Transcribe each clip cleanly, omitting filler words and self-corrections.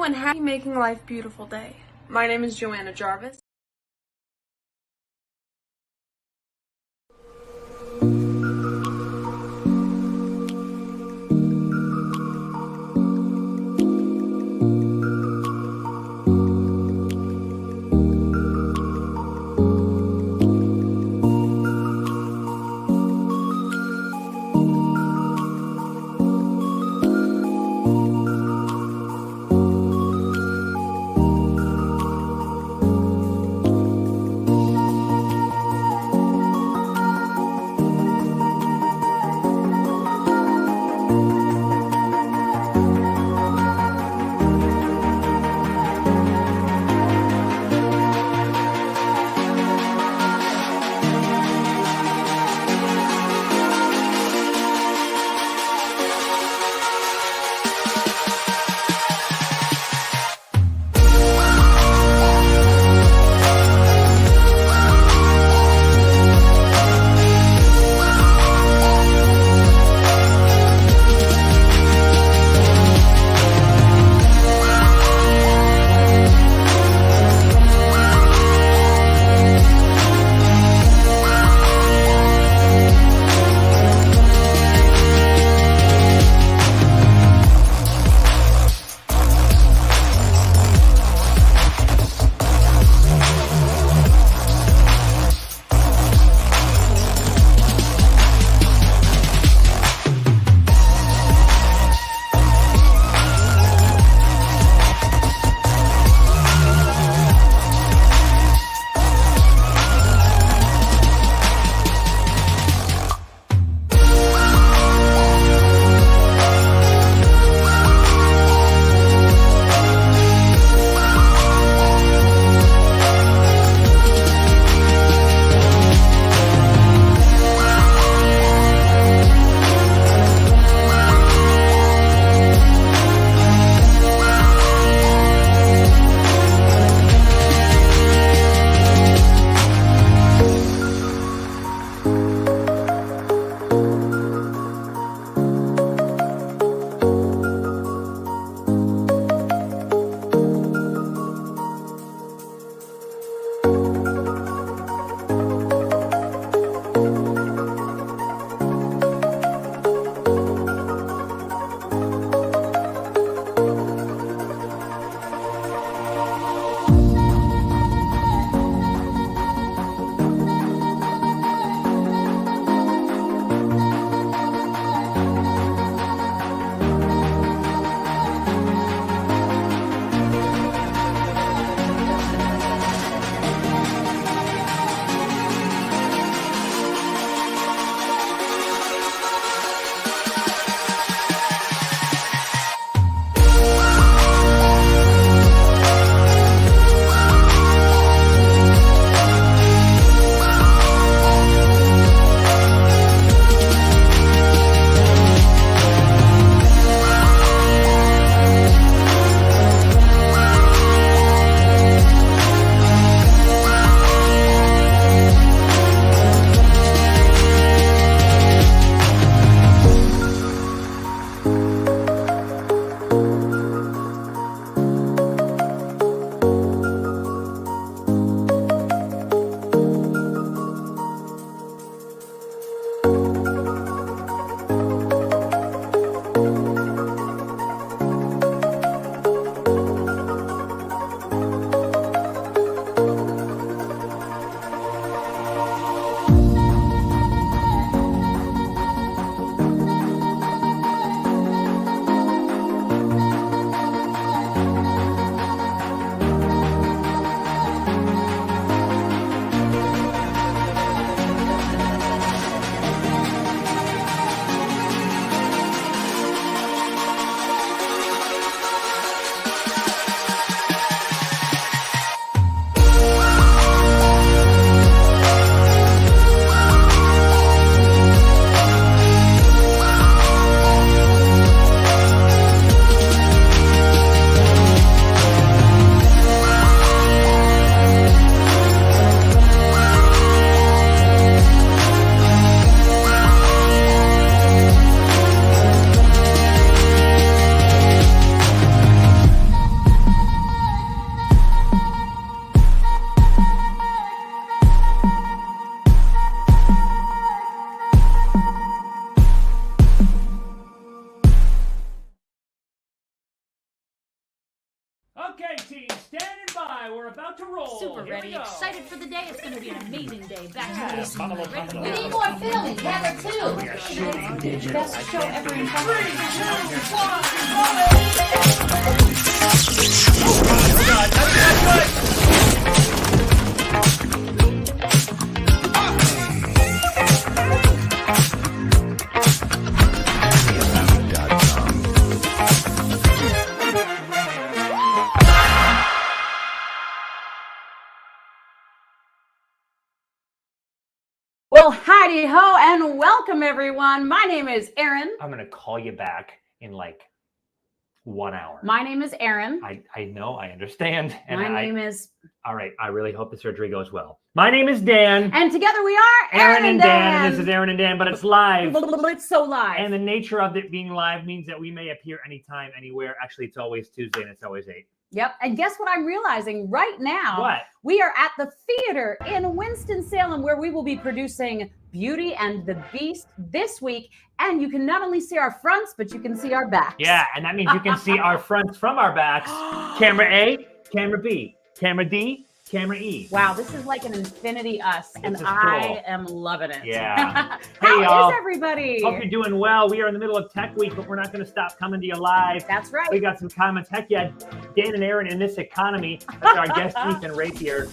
Hello and happy Making Life Beautiful Day. My name is Joanna Jarvis. roll. Super ready, excited for the day. It's going to be an amazing day. Back to this. We need more film. Camera 2. Best show ever in Well, howdy ho and welcome everyone. My name is Erinn. I'm going to call you back in like 1 hour. My name is Erinn. I know, I understand. And My name is... All right, I really hope the surgery goes well. My name is Dan. And together we are Erinn and Dan. And this is Erinn and Dan, but it's live. It's so live. And the nature of it being live means that we may appear anytime, anywhere. Actually, it's always Tuesday and it's always 8. Yep. And guess what I'm realizing right now? What? We are at the theater in Winston-Salem where we will be producing Beauty and the Beast this week. And you can not only see our fronts, but you can see our backs. Yeah, and that means you can see our fronts from our backs. Camera A, camera B, camera D, camera E. Wow, this is like an infinity us, and This is I cool. am loving it. Yeah. How Hey, y'all. is everybody? Hope you're doing well. We are in the middle of Tech Week, but we're not going to stop coming to you live. That's right. We got some comments. Heck yeah, Dan and Erinn in this economy. That's our guest, Ethan Rapier,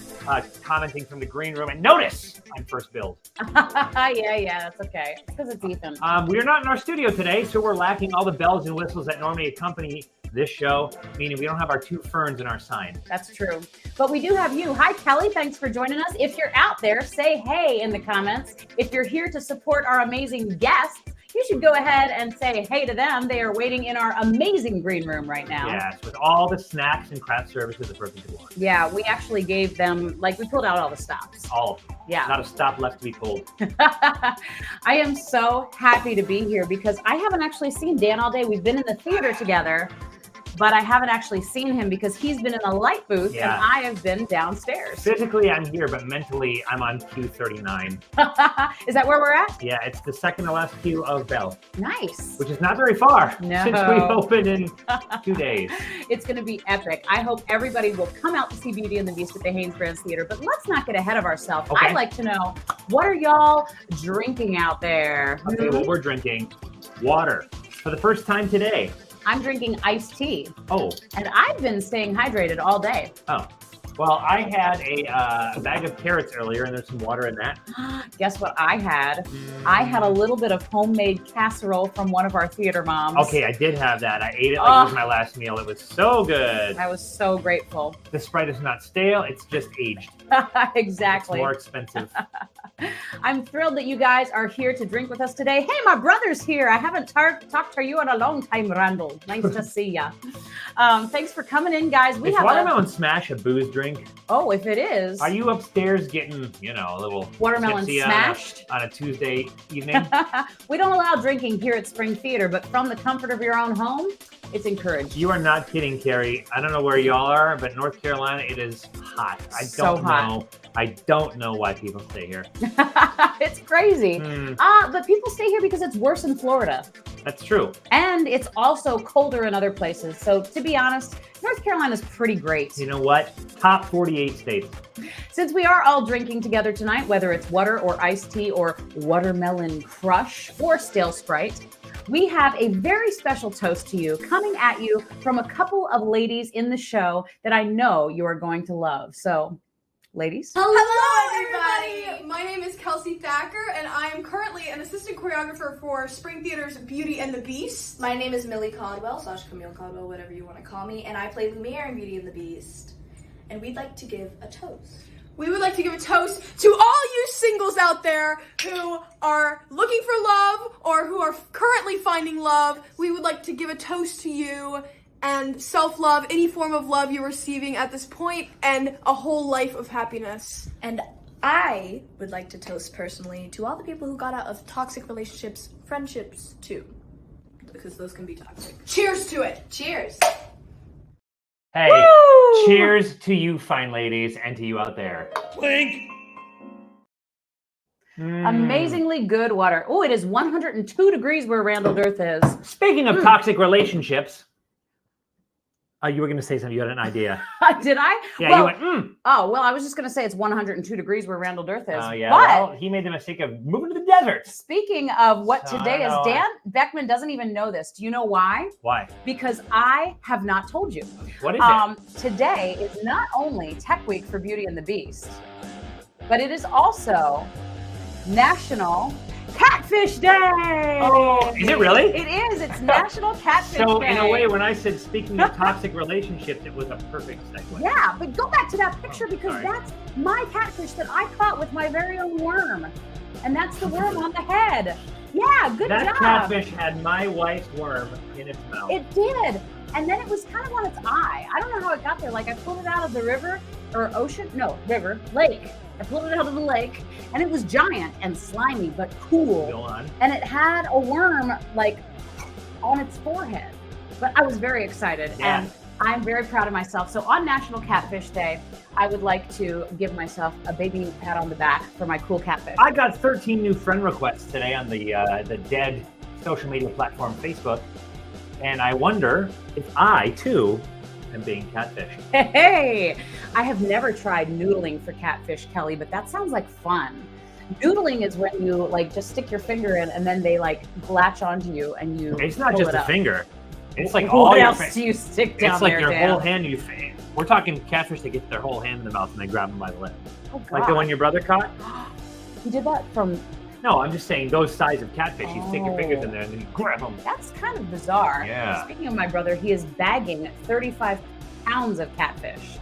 commenting from the green room. And notice, I'm first build. yeah, that's okay. Because it's Ethan. We are not in our studio today, so we're lacking all the bells and whistles that normally accompany this show, meaning we don't have our 2 ferns in our sign. That's true. But we do have you. Hi, Kelly. Thanks for joining us. If you're out there, say hey in the comments. If you're here to support our amazing guests, you should go ahead and say hey to them. They are waiting in our amazing green room right now. Yes, with all the snacks and craft services a person could want. Yeah, we actually gave them, we pulled out all the stops. All of them. Yeah. Not a stop left to be pulled. I am so happy to be here because I haven't actually seen Dan all day. We've been in the theater together, but I haven't actually seen him because he's been in a light booth and I have been downstairs. Physically, I'm here, but mentally, I'm on queue 39. Is that where we're at? Yeah, it's the second to last queue of Bell. Nice. Which is not very far No. since we opened in 2 days. It's going to be epic. I hope everybody will come out to see Beauty and the Beast at the Haynes Brands Theater, but let's not get ahead of ourselves. Okay. I'd like to know, what are y'all drinking out there? Okay, well, we're drinking water for the first time today. I'm drinking iced tea. Oh. And I've been staying hydrated all day. Oh. Well, I had a bag of carrots earlier, and there's some water in that. Guess what I had? I had a little bit of homemade casserole from one of our theater moms. Okay, I did have that. I ate it like it was my last meal. It was so good. I was so grateful. The Sprite is not stale. It's just aged. Exactly. It's more expensive. I'm thrilled that you guys are here to drink with us today. Hey, my brother's here. I haven't talked to you in a long time, Randall. Nice to see ya. Thanks for coming in, guys. Is Watermelon Smash a booze drink? Oh, if it is. Are you upstairs getting, a little watermelon smashed on a Tuesday evening? We don't allow drinking here at Spring Theater, but from the comfort of your own home, it's encouraged. You are not kidding, Carrie. I don't know where y'all are, but North Carolina, it is hot. I don't know why people stay here. It's crazy. But people stay here because it's worse in Florida. That's true. And it's also colder in other places. So to be honest, North Carolina's pretty great. You know what? Top 48 states. Since we are all drinking together tonight, whether it's water or iced tea or watermelon crush or stale Sprite, we have a very special toast to you coming at you from a couple of ladies in the show that I know you are going to love. So, ladies. Hello, everybody. My name is Kelsey Thacker, and I am currently an assistant choreographer for Spring Theater's Beauty and the Beast. My name is Millie Caldwell, / Camille Caldwell, whatever you want to call me, and I play Lumiere in Beauty and the Beast. And we'd like to give a toast. We would like to give a toast to all you singles out there who are looking for love or who are currently finding love. We would like to give a toast to you and self-love, any form of love you're receiving at this point, and a whole life of happiness. And I would like to toast personally to all the people who got out of toxic relationships, friendships too, because those can be toxic. Cheers to it. Cheers. Hey, Woo! Cheers to you fine ladies and to you out there. Blink. Amazingly good water. Oh, it is 102 degrees where Randall Earth is. Speaking of toxic relationships, You were going to say something. You had an idea. Did I? Yeah, well, you went, Oh, well, I was just going to say it's 102 degrees where Randall Earth is. Oh, yeah. But Well, he made the mistake of moving to the desert. speaking of what So, today I is, know. Dan Beckman doesn't even know this. Do you know why? Why? Because I have not told you. What is it? Today is not only Tech Week for Beauty and the Beast, but it is also National Catfish Day. Oh, is it really? It is. It's National Catfish So, Day. in a way, when I said speaking of toxic relationships, it was a perfect segue. Yeah, but go back to that picture because sorry. that's my catfish that I caught with my very own worm. And that's the worm on the head. Yeah, good That job. catfish had my wife's worm in its mouth. It did. And then it was kind of on its eye. I don't know how it got there. Like I pulled it out of the river or ocean. No, river, lake. I pulled it out of the lake and it was giant and slimy, but cool. Go on. And it had a worm like on its forehead. But I was very excited Yeah. and I'm very proud of myself. So on National Catfish Day, I would like to give myself a baby pat on the back for my cool catfish. I got 13 new friend requests today on the dead social media platform Facebook, and I wonder if I too am being catfished. Hey, I have never tried noodling for catfish, Kelly, but that sounds like fun. Noodling is when you like just stick your finger in and then they like latch onto you and you It's not pull just it a up. finger. It's like What all your else do you stick down It's like there, your Dan? whole hand. We're talking catfish that get their whole hand in the mouth and they grab them by the lip. Oh, God. Like the one your brother caught? You did that from... No, I'm just saying those size of catfish. You stick your fingers in Oh. there and then you grab them. That's kind of bizarre. Yeah. Speaking of my brother, he is bagging 35 pounds of catfish.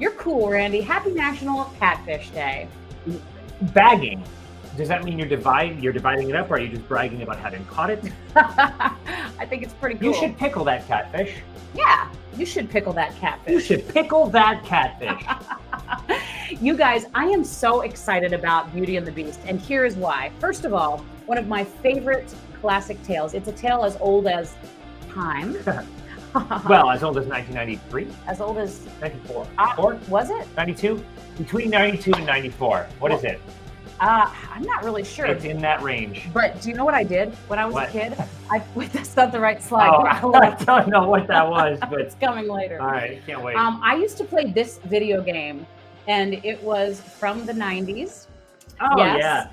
You're cool, Randy. Happy National Catfish Day. Bagging. Does that mean you're dividing it up, or are you just bragging about having caught it? I think it's pretty cool. You should pickle that catfish. Yeah, you should pickle that catfish. You should pickle that catfish. You guys, I am so excited about Beauty and the Beast, and here's why. First of all, one of my favorite classic tales. It's a tale as old as time. Well, as old as 1993, As old as 94, was it? 92, between 92 and 94. What is it? I'm not really sure. It's in that range. But do you know what I did when I was What? a kid? Wait, that's not the right slide. Oh, I don't know what that was, but It's coming later. all right, can't wait. I used to play this video game, and it was from the 90s. Oh yes. yeah,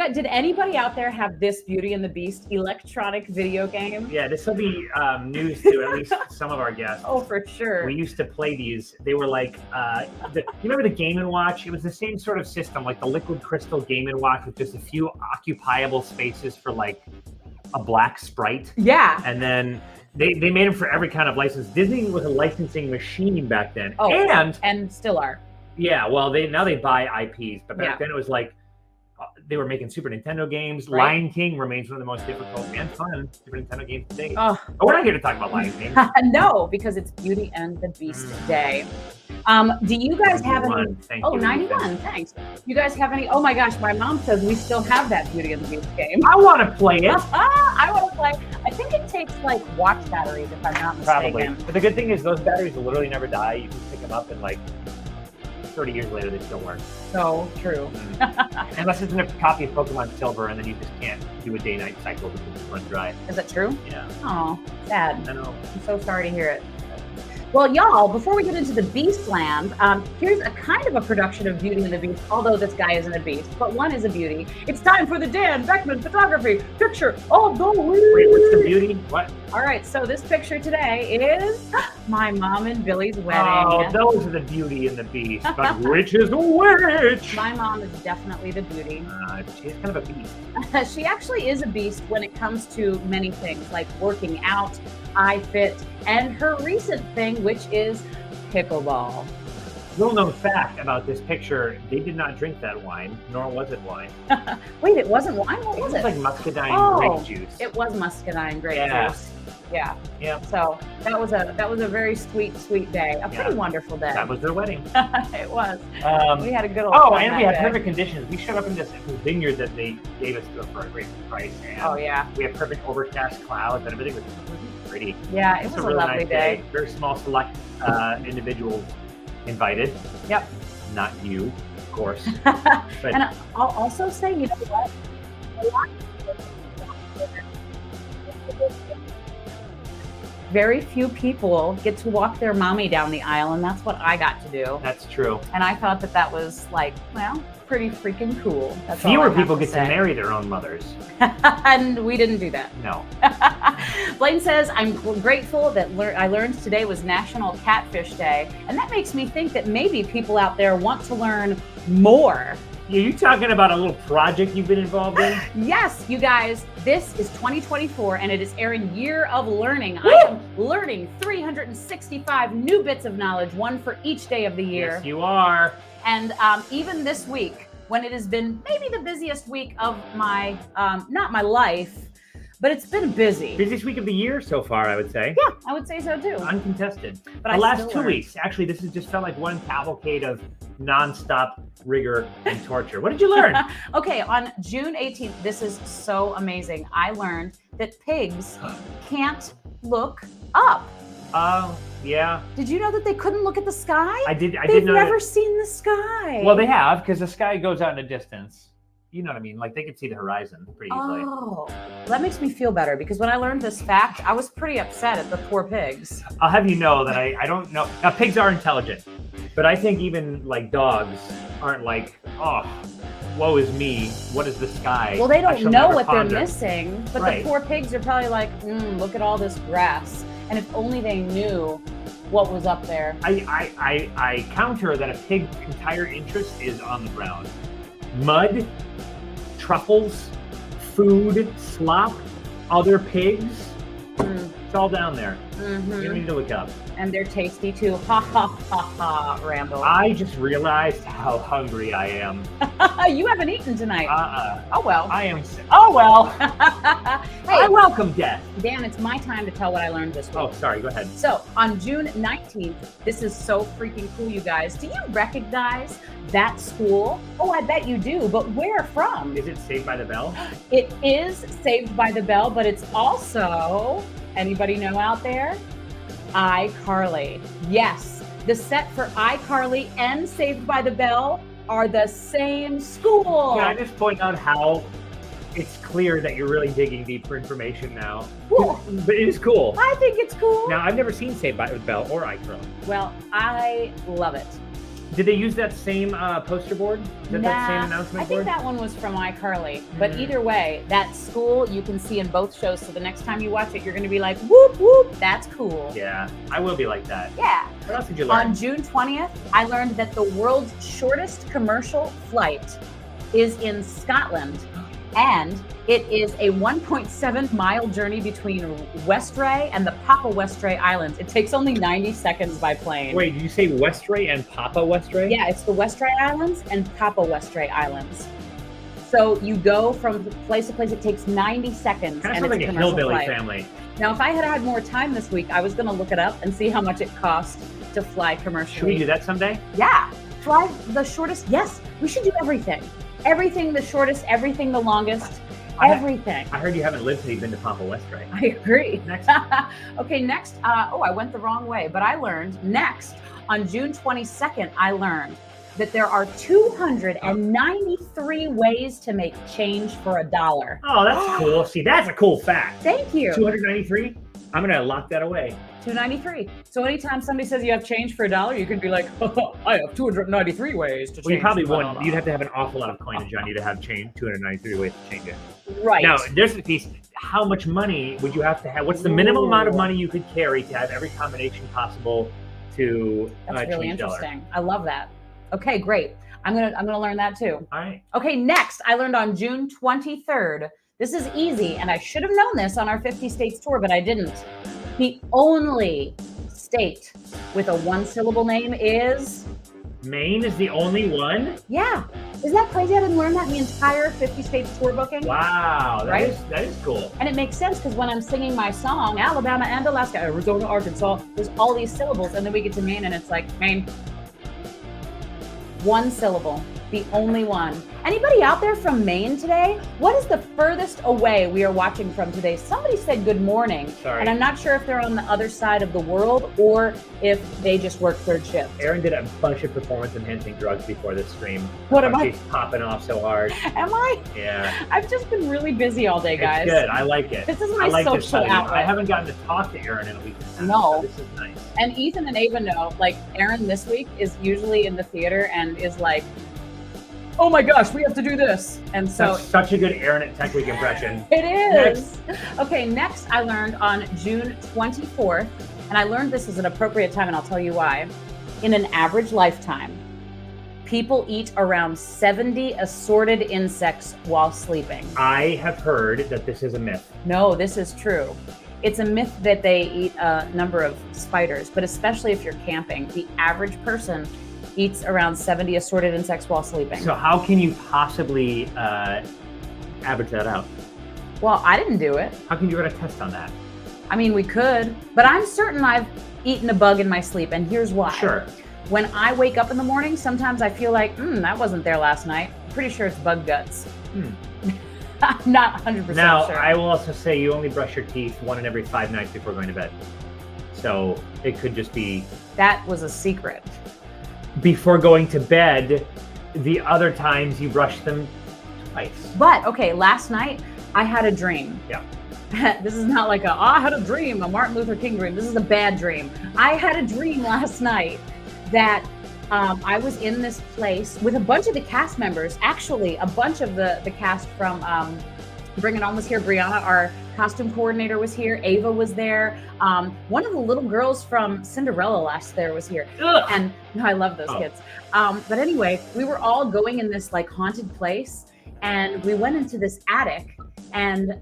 Did anybody out there have this Beauty and the Beast electronic video game? yeah. This will be news to at least some of our guests. Oh, for sure. We used to play these. They were like, you remember the Game & Watch? It was the same sort of system, like the Liquid Crystal Game & Watch with just a few occupiable spaces for like a black sprite. Yeah. And then they made them for every kind of license. Disney was a licensing machine back then. Oh, and still are. yeah, well, now they buy IPs, but back Yeah. then it was like they were making Super Nintendo games. Right. Lion King remains one of the most difficult and fun Super Nintendo games to date. Oh, But we're not here to talk about Lion King. no, because it's Beauty and the Beast Day. Do you guys have any? 91, thank Oh, you. 91, thanks. You guys have any? Oh my gosh, my mom says we still have that Beauty and the Beast game. I want to play it. I want to play. I think it takes like watch batteries, if I'm not mistaken. Probably. But the good thing is those batteries will literally never die. You can pick them up and like 30 years later they still work. So true. Unless it's in a copy of Pokemon Silver and then you just can't do a day-night cycle because it's run dry. Is that true? Yeah. Oh, sad. I know. I'm so sorry to hear it. Well, y'all, before we get into the Beastland, here's a kind of a production of Beauty and the Beast, although this guy isn't a beast, but one is a beauty. It's time for the Dan Beckman photography picture of the week. Wait, what's the beauty? What? All right, so this picture today is my mom and Billy's wedding. Oh, those are the Beauty and the Beast. But which is which? My mom is definitely the beauty. She's kind of a beast. She actually is a beast when it comes to many things, like working out, iFit, and her recent thing, which is pickleball. Little known fact about this picture, they did not drink that wine, nor was it wine. Wait, it wasn't wine? What was It it? was like muscadine Oh, grape juice. It was muscadine grape Yeah. juice. Yeah. Yeah. So that was a very sweet day. A pretty Yeah. wonderful day. That was their wedding. It was. Um, We had a good old Oh, time and we that had day. perfect conditions. We showed up in this vineyard that they gave us for a great price. And Oh yeah. we had perfect overcast clouds and everything was pretty. Yeah, it It's was a really lovely nice day. Very small select individuals invited. Yep. Not you, of course. But And I'll also say, you know what? very few people get to walk their mommy down the aisle, and that's what I got to do. That's true. And I thought that was like, well, pretty freaking cool. That's all I Fewer have people to get to say. marry their own mothers. And we didn't do that. No. Blaine says, I'm grateful that I learned today was National Catfish Day. And that makes me think that maybe people out there want to learn more. Are you talking about a little project you've been involved in? Yes, you guys, this is 2024 and it is Erinn Year of Learning. Woo! I am learning 365 new bits of knowledge, one for each day of the year. Yes, you are. And even this week, when it has been maybe the busiest week of my, not my life, but it's been busy. Busiest week of the year so far, I would say. Yeah, I would say so too. Uncontested. But The I last still 2 learned. weeks, actually, this has just felt like one cavalcade of nonstop rigor and torture. What did you learn? Okay, on June 18th, this is so amazing. I learned that pigs can't look up. Oh, yeah. Did you know that they couldn't look at the sky? I did They've know never that. seen the sky. Well, they have, because the sky goes out in the distance. You know what I mean? Like, they could see the horizon pretty easily. Oh, that makes me feel better because when I learned this fact, I was pretty upset at the poor pigs. I'll have you know that I don't know. Now, pigs are intelligent, but I think even, like, dogs aren't like, oh, woe is me. What is the sky? Well, they I don't shall know never what ponder." they're missing, but Right. the poor pigs are probably like, look at all this grass. And if only they knew what was up there. I counter that a pig's entire interest is on the ground. Mud, truffles, food, slop, other pigs. It's all down there. You don't need to look up. And they're tasty too. Ha ha ha ha, Randall. I just realized how hungry I am. You haven't eaten tonight. Oh well. I am. Oh well. Hey, I welcome death. Dan, it's my time to tell what I learned this week. Oh, sorry. Go ahead. So on June 19th, this is so freaking cool, you guys. Do you recognize that school? Oh, I bet you do, but where from? Is it Saved by the Bell? It is Saved by the Bell, but it's also, anybody know out there? iCarly. Yes, the set for iCarly and Saved by the Bell are the same school. Can I just point out how it's clear that you're really digging deep for information now? Cool. But it is cool. I think it's cool. Now, I've never seen Saved by the Bell or iCarly. Well, I love it. Did they use that same poster board? That same announcement I think board? that one was from iCarly. But either way, that school you can see in both shows. So the next time you watch it, you're going to be like, whoop, whoop, that's cool. Yeah, I will be like that. Yeah. What else did you learn? On June 20th, I learned that the world's shortest commercial flight is in Scotland. And it is a 1.7-mile journey between Westray and the Papa Westray Islands. It takes only 90 seconds by plane. Wait, did you say Westray and Papa Westray? Yeah, it's the Westray Islands and Papa Westray Islands. So you go from place to place. It takes 90 seconds. Kind of and sounds like it's a commercial hillbilly flight. family. Now, if I had had more time this week, I was going to look it up and see how much it cost to fly commercially. Should we do that someday? Yeah. Fly the shortest. Yes, we should do everything. Everything the shortest, everything the longest, everything. I heard you haven't lived till you've been to Papa Westray. I agree. Next. Okay, next. I went the wrong way, but I learned next on June 22nd, I learned that there are 293 ways to make change for $1. Oh, that's cool. See, that's a cool fact. Thank you. 293? I'm going to lock that away. 293. So anytime somebody says you have change for $1, you can be like, I have 293 ways to change. Well, you probably for wouldn't. $1. You'd have to have an awful lot of coinage on you to have change 293 ways to change it. Right. Now, there's the piece. How much money would you have to have? What's the minimum amount of money you could carry to have every combination possible to That's really change dollar? interesting. I love that. Okay, great. I'm gonna learn that too. All right. Okay, next, I learned on June 23rd. This is easy, and I should have known this on our 50 states tour, but I didn't. The only state with a one-syllable name is... Maine is the only one? Yeah. Isn't that crazy? I didn't learn that in the entire 50 states tour booking. Wow, Right? that is cool. And it makes sense because when I'm singing my song, Alabama and Alaska, Arizona, Arkansas, there's all these syllables, and then we get to Maine, and it's like, Maine. One syllable. the only one. Anybody out there from Maine today? What is the furthest away we are watching from today? Somebody said good morning. Sorry. And I'm not sure if they're on the other side of the world or if they just work third shift. Erinn did a bunch of performance-enhancing drugs before this stream. What am I? She's popping off so hard. Am I? Yeah. I've just been really busy all day, guys. It's good. I like it. This is my I like this social study. outlet. I haven't gotten to talk to Erinn in a week. No. So this is nice. And Ethan and Ava know, like, Erinn this week is usually in the theater and is like, oh my gosh, we have to do this. And so That's such a good Erinn at Tech Week impression. it is. Okay, next I learned on June 24th, and I learned this is an appropriate time, and I'll tell you why. In an average lifetime, people eat around 70 assorted insects while sleeping. I have heard that this is a myth. No, this is true. It's a myth that they eat a number of spiders, but especially if you're camping, the average person eats around 70 assorted insects while sleeping. So how can you possibly average that out? Well, I didn't do it. How can you run a test on that? I mean, we could, but I'm certain I've eaten a bug in my sleep, and here's why. Sure. When I wake up in the morning, sometimes I feel like, that wasn't there last night. Pretty sure it's bug guts. I'm not 100% Now, sure. I will also say you only brush your teeth 1 in every 5 nights before going to bed. So it could just be That was a secret. before going to bed. The other times you brush them twice. But, okay, last night I had a dream. Yeah. This is not like I had a dream, a Martin Luther King dream. This is a bad dream. I had a dream last night that I was in this place with a bunch of the cast members. Actually, a bunch of the cast from Bring It On was here. Brianna, our costume coordinator, was here. Ava was there. One of the little girls from Cinderella last there was here. Ugh. And no, I love those kids. But anyway, we were all going in this like haunted place, and we went into this attic, and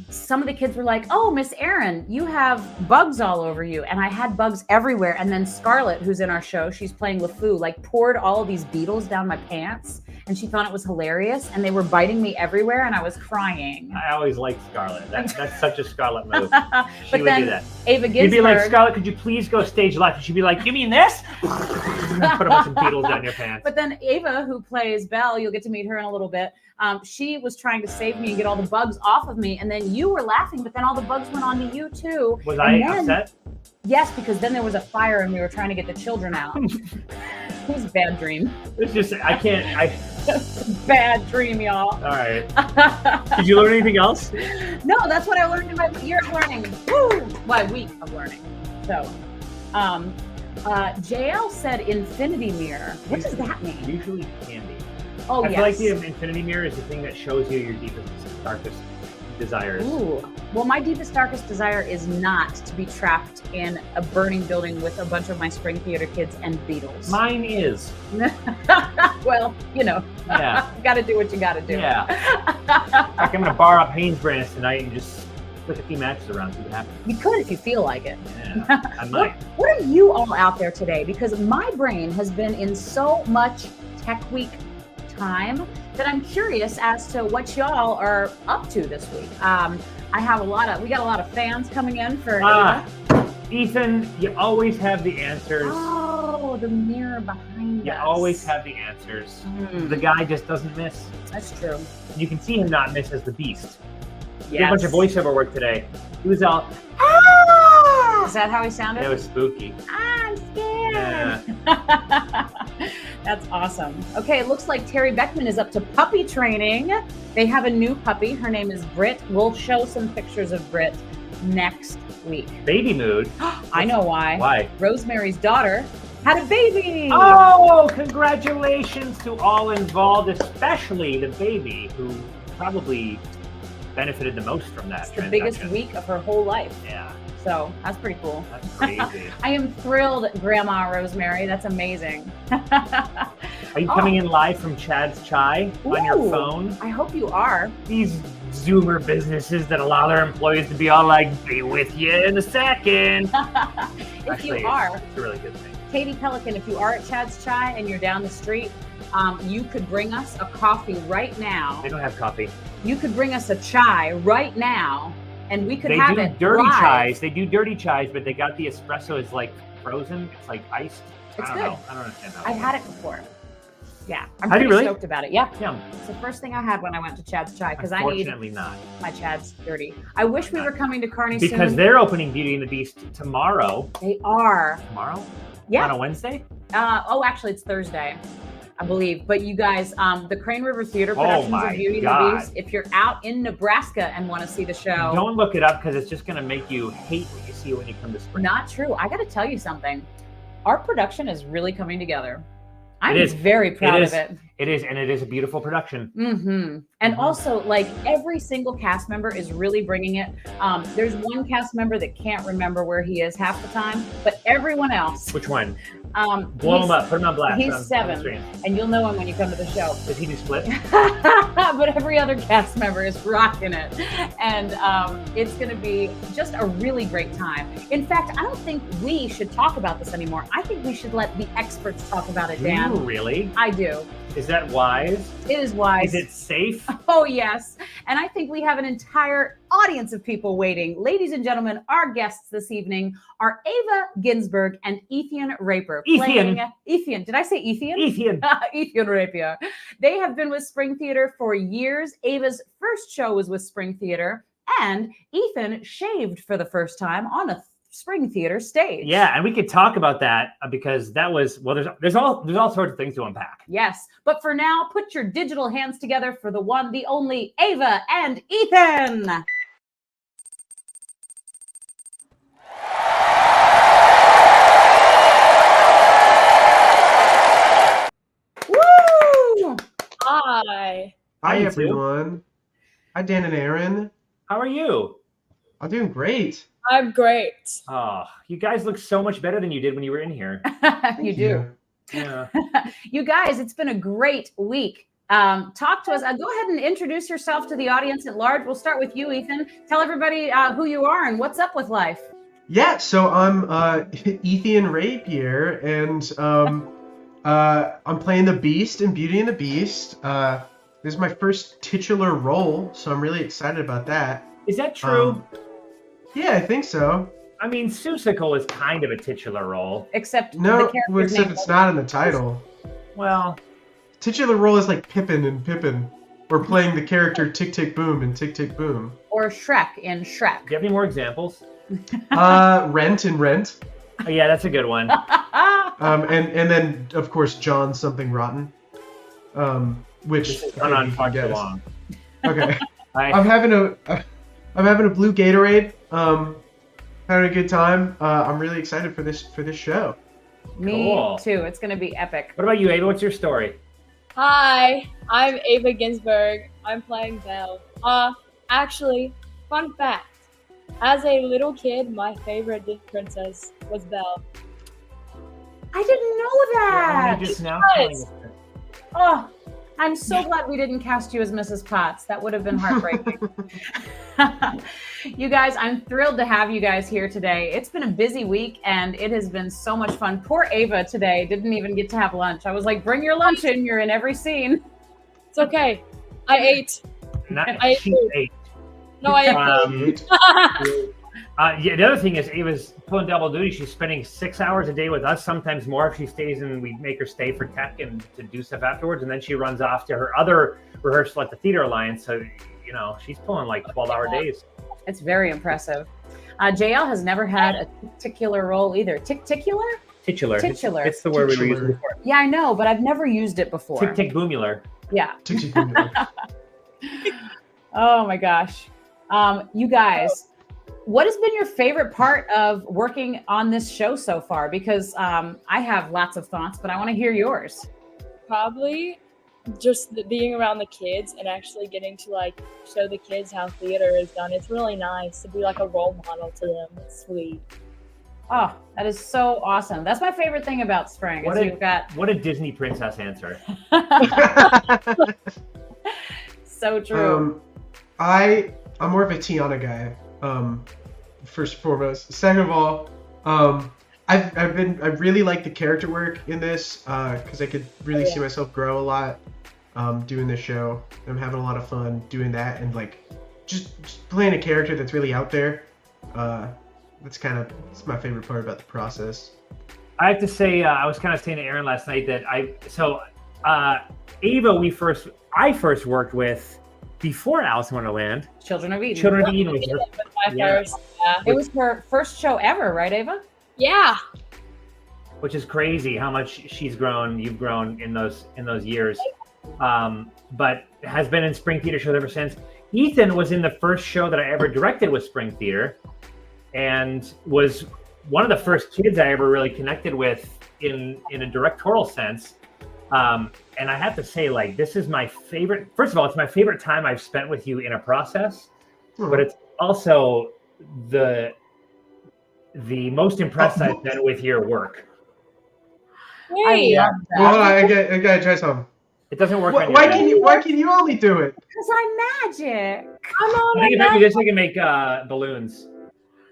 some of the kids were like, oh, Miss Erinn, you have bugs all over you. And I had bugs everywhere. And then Scarlett, who's in our show, she's playing LeFou, like poured all of these beetles down my pants. And she thought it was hilarious. And they were biting me everywhere. And I was crying. I always liked Scarlett. That's such a Scarlett move. She But would then do that. Ava Ginsburg. You'd be like, Scarlett, could you please go stage left? And she'd be like, you mean this? Put a bunch of beetles down your pants. But then Ava, who plays Belle, you'll get to meet her in a little bit. She was trying to save me and get all the bugs off of me. And then you were laughing, but then all the bugs went on to you too. Was I upset? Yes, because then there was a fire and we were trying to get the children out. It was a bad dream. It's just, I can't. Bad dream, y'all. All right. Did you learn anything else? No, that's what I learned in my year of learning. Woo! My week of learning. So, JL said infinity mirror. What does that mean? Usually candy. Oh, I yes. feel like the infinity mirror is the thing that shows you your deepest, darkest desires. Ooh. Well, my deepest, darkest desire is not to be trapped in a burning building with a bunch of my spring theater kids and Beatles. Mine is. Well, you know, Yeah. you got to do what you got to do. Yeah. Like I'm going to bar up Hanes brands tonight and just flick a few matches around, see what happens. You could if you feel like it. Yeah, I might. What are you all out there today? Because my brain has been in so much Tech Week time that I'm curious as to what y'all are up to this week. We got a lot of fans coming in for Ethan, you always have the answers. Oh, the mirror behind You us. always have the answers. The guy just doesn't miss. That's true. You can see him not miss as the Beast. He did Yes. a bunch of voiceover work today. He was all, Is that how he sounded? it was spooky. I'm scared. Yeah. That's awesome. Okay, it looks like Terry Beckman is up to puppy training. They have a new puppy. Her name is Britt. We'll show some pictures of Britt next week. Baby mood. I know why. Why? Rosemary's daughter had a baby. Oh, congratulations to all involved, especially the baby who probably benefited the most from that It's the transaction. biggest week of her whole life. Yeah, So that's pretty cool. that's crazy. I am thrilled, Grandma Rosemary. That's amazing. Are you coming in live from Chad's Chai on your Ooh, phone? I hope you are. These Zoomer businesses that allow their employees to be all like, be with you in a second. If Actually, you are, it's a really good thing. Katie Pelican, if you are at Chad's Chai and you're down the street, you could bring us a coffee right now. They don't have coffee. You could bring us a chai right now, and we could They have do it dirty live. chais. They do dirty chais, but they got the espresso is like frozen. It's like iced. It's I don't good. know. I don't understand how. I've had it before. Yeah, I'm Have you pretty really? stoked about it. Yeah. Yeah. It's the first thing I had when I went to Chad's Chai because I need Unfortunately not. my Chad's dirty. I wish we were coming to Carney Because soon. they're opening Beauty and the Beast tomorrow. They are. Tomorrow? Yeah. On a Wednesday? Actually, it's Thursday, I believe. But you guys, the Crane River Theater Productions my of Beauty and God. the Beast, if you're out in Nebraska and want to see the show. Don't look it up because it's just going to make you hate what you see when you come to spring. Not true. I got to tell you something. Our production is really coming together. I'm It is. very proud of it. It is, and it is a beautiful production. And also, like, every single cast member is really bringing it. There's one cast member that can't remember where he is half the time, but everyone else. Which one? Blow him up. Put him on blast. He's on 7, screen. and you'll know him when you come to the show. Does he do split? But every other cast member is rocking it. And it's going to be just a really great time. In fact, I don't think we should talk about this anymore. I think we should let the experts talk about it, Dan. Do you really? I do. Is that wise? It is wise. Is it safe? Oh, yes. And I think we have an entire audience of people waiting. Ladies and gentlemen, our guests this evening are Ava Ginsburg and Ethan Rapier. Ethan. Did I say Ethan? Ethan. Ethan Rapier. They have been with Spring Theater for years. Ava's first show was with Spring Theater, and Ethan shaved for the first time on a Spring Theater stage. Yeah, and we could talk about that because that was, well, there's all sorts of things to unpack. Yes, but for now, put your digital hands together for the one, the only Ava and Ethan. Woo! Hi. How Hi, you everyone. Hi, Dan and Erinn. How are you? I'm doing great. I'm great. Oh, you guys look so much better than you did when you were in here. You do. Yeah. You guys, it's been a great week. Talk to us. Go ahead and introduce yourself to the audience at large. We'll start with you, Ethan. Tell everybody who you are and what's up with life. Yeah, so I'm Ethan Rapier, and I'm playing the Beast in Beauty and the Beast. This is my first titular role, so I'm really excited about that. Is that true? Yeah, I think so. I mean, Seussical is kind of a titular role. Except the No, character's except name. it's not in the title. Well, Titular role is like Pippin and Pippin. We're playing the character Tick Tick Boom in Tick Tick Boom. Or Shrek in Shrek. do you have any more examples? Rent in Rent. Oh, yeah, that's a good one. And then of course John Something Rotten. Which This has gone on you far can too guess. long. Okay. I, I'm having a blue Gatorade. Having a good time. I'm really excited for this show. Me Cool. too. It's going to be epic. what about you, Ava? What's your story? Hi. I'm Ava Ginsburg. I'm playing Belle. Actually, fun fact. As a little kid, my favorite Disney princess was Belle. I didn't know that. You're just now Yes. telling us that. Oh, I'm so glad we didn't cast you as Mrs. Potts. That would have been heartbreaking. You guys, I'm thrilled to have you guys here today. It's been a busy week and it has been so much fun. Poor Ava today didn't even get to have lunch. I was like, bring your lunch in. You're in every scene. It's okay. I ate. I She ate. No, I ate. Yeah, the other thing is Ava's pulling double duty. She's spending 6 hours a day with us, sometimes more if she stays and we make her stay for tech and to do stuff afterwards. And then she runs off to her other rehearsal at the Theater Alliance. So, you know, she's pulling like 12-hour days. It's very impressive. JL has never had a particular role either. Titular? Titular. Titular. It's the word we were Titular. using before. Yeah, I know, but I've never used it before. Tick, tick, boomular. Yeah. Tick Tick Boom. Oh my gosh. You guys, what has been your favorite part of working on this show so far? Because I have lots of thoughts, but I want to hear yours. Probably just being around the kids and actually getting to like show the kids how theater is done. It's really nice to be like a role model to them. It's sweet. Oh, that is so awesome. That's my favorite thing about spring. What Is a- you've got What a Disney princess answer. so true. I'm more of a Tiana guy. First and foremost. Second of all, I really like the character work in this because I could really see myself grow a lot doing this show. I'm having a lot of fun doing that and like just playing a character that's really out there. That's my favorite part about the process. I have to say, I was kind of saying to Erinn last night that Ava, I first worked with before Alice in Wonderland. Children of Eden. Children of Eden was It her, was my yeah. first. Yeah. It was her first show ever, right, Ava? Yeah. which is crazy how much she's grown. You've grown in those years, but has been in Spring Theater shows ever since. Ethan was in the first show that I ever directed with Spring Theater, and was one of the first kids I ever really connected with in a directorial sense. And I have to say, like, this is my favorite. First of all, it's my favorite time I've spent with you in a process, but it's also the most impressed I've been with your work. Hey, I love that. Well, hold on, I gotta try something. It doesn't work. Why can you only do it? Because I'm magic. come on, I think if I do this, I can make balloons.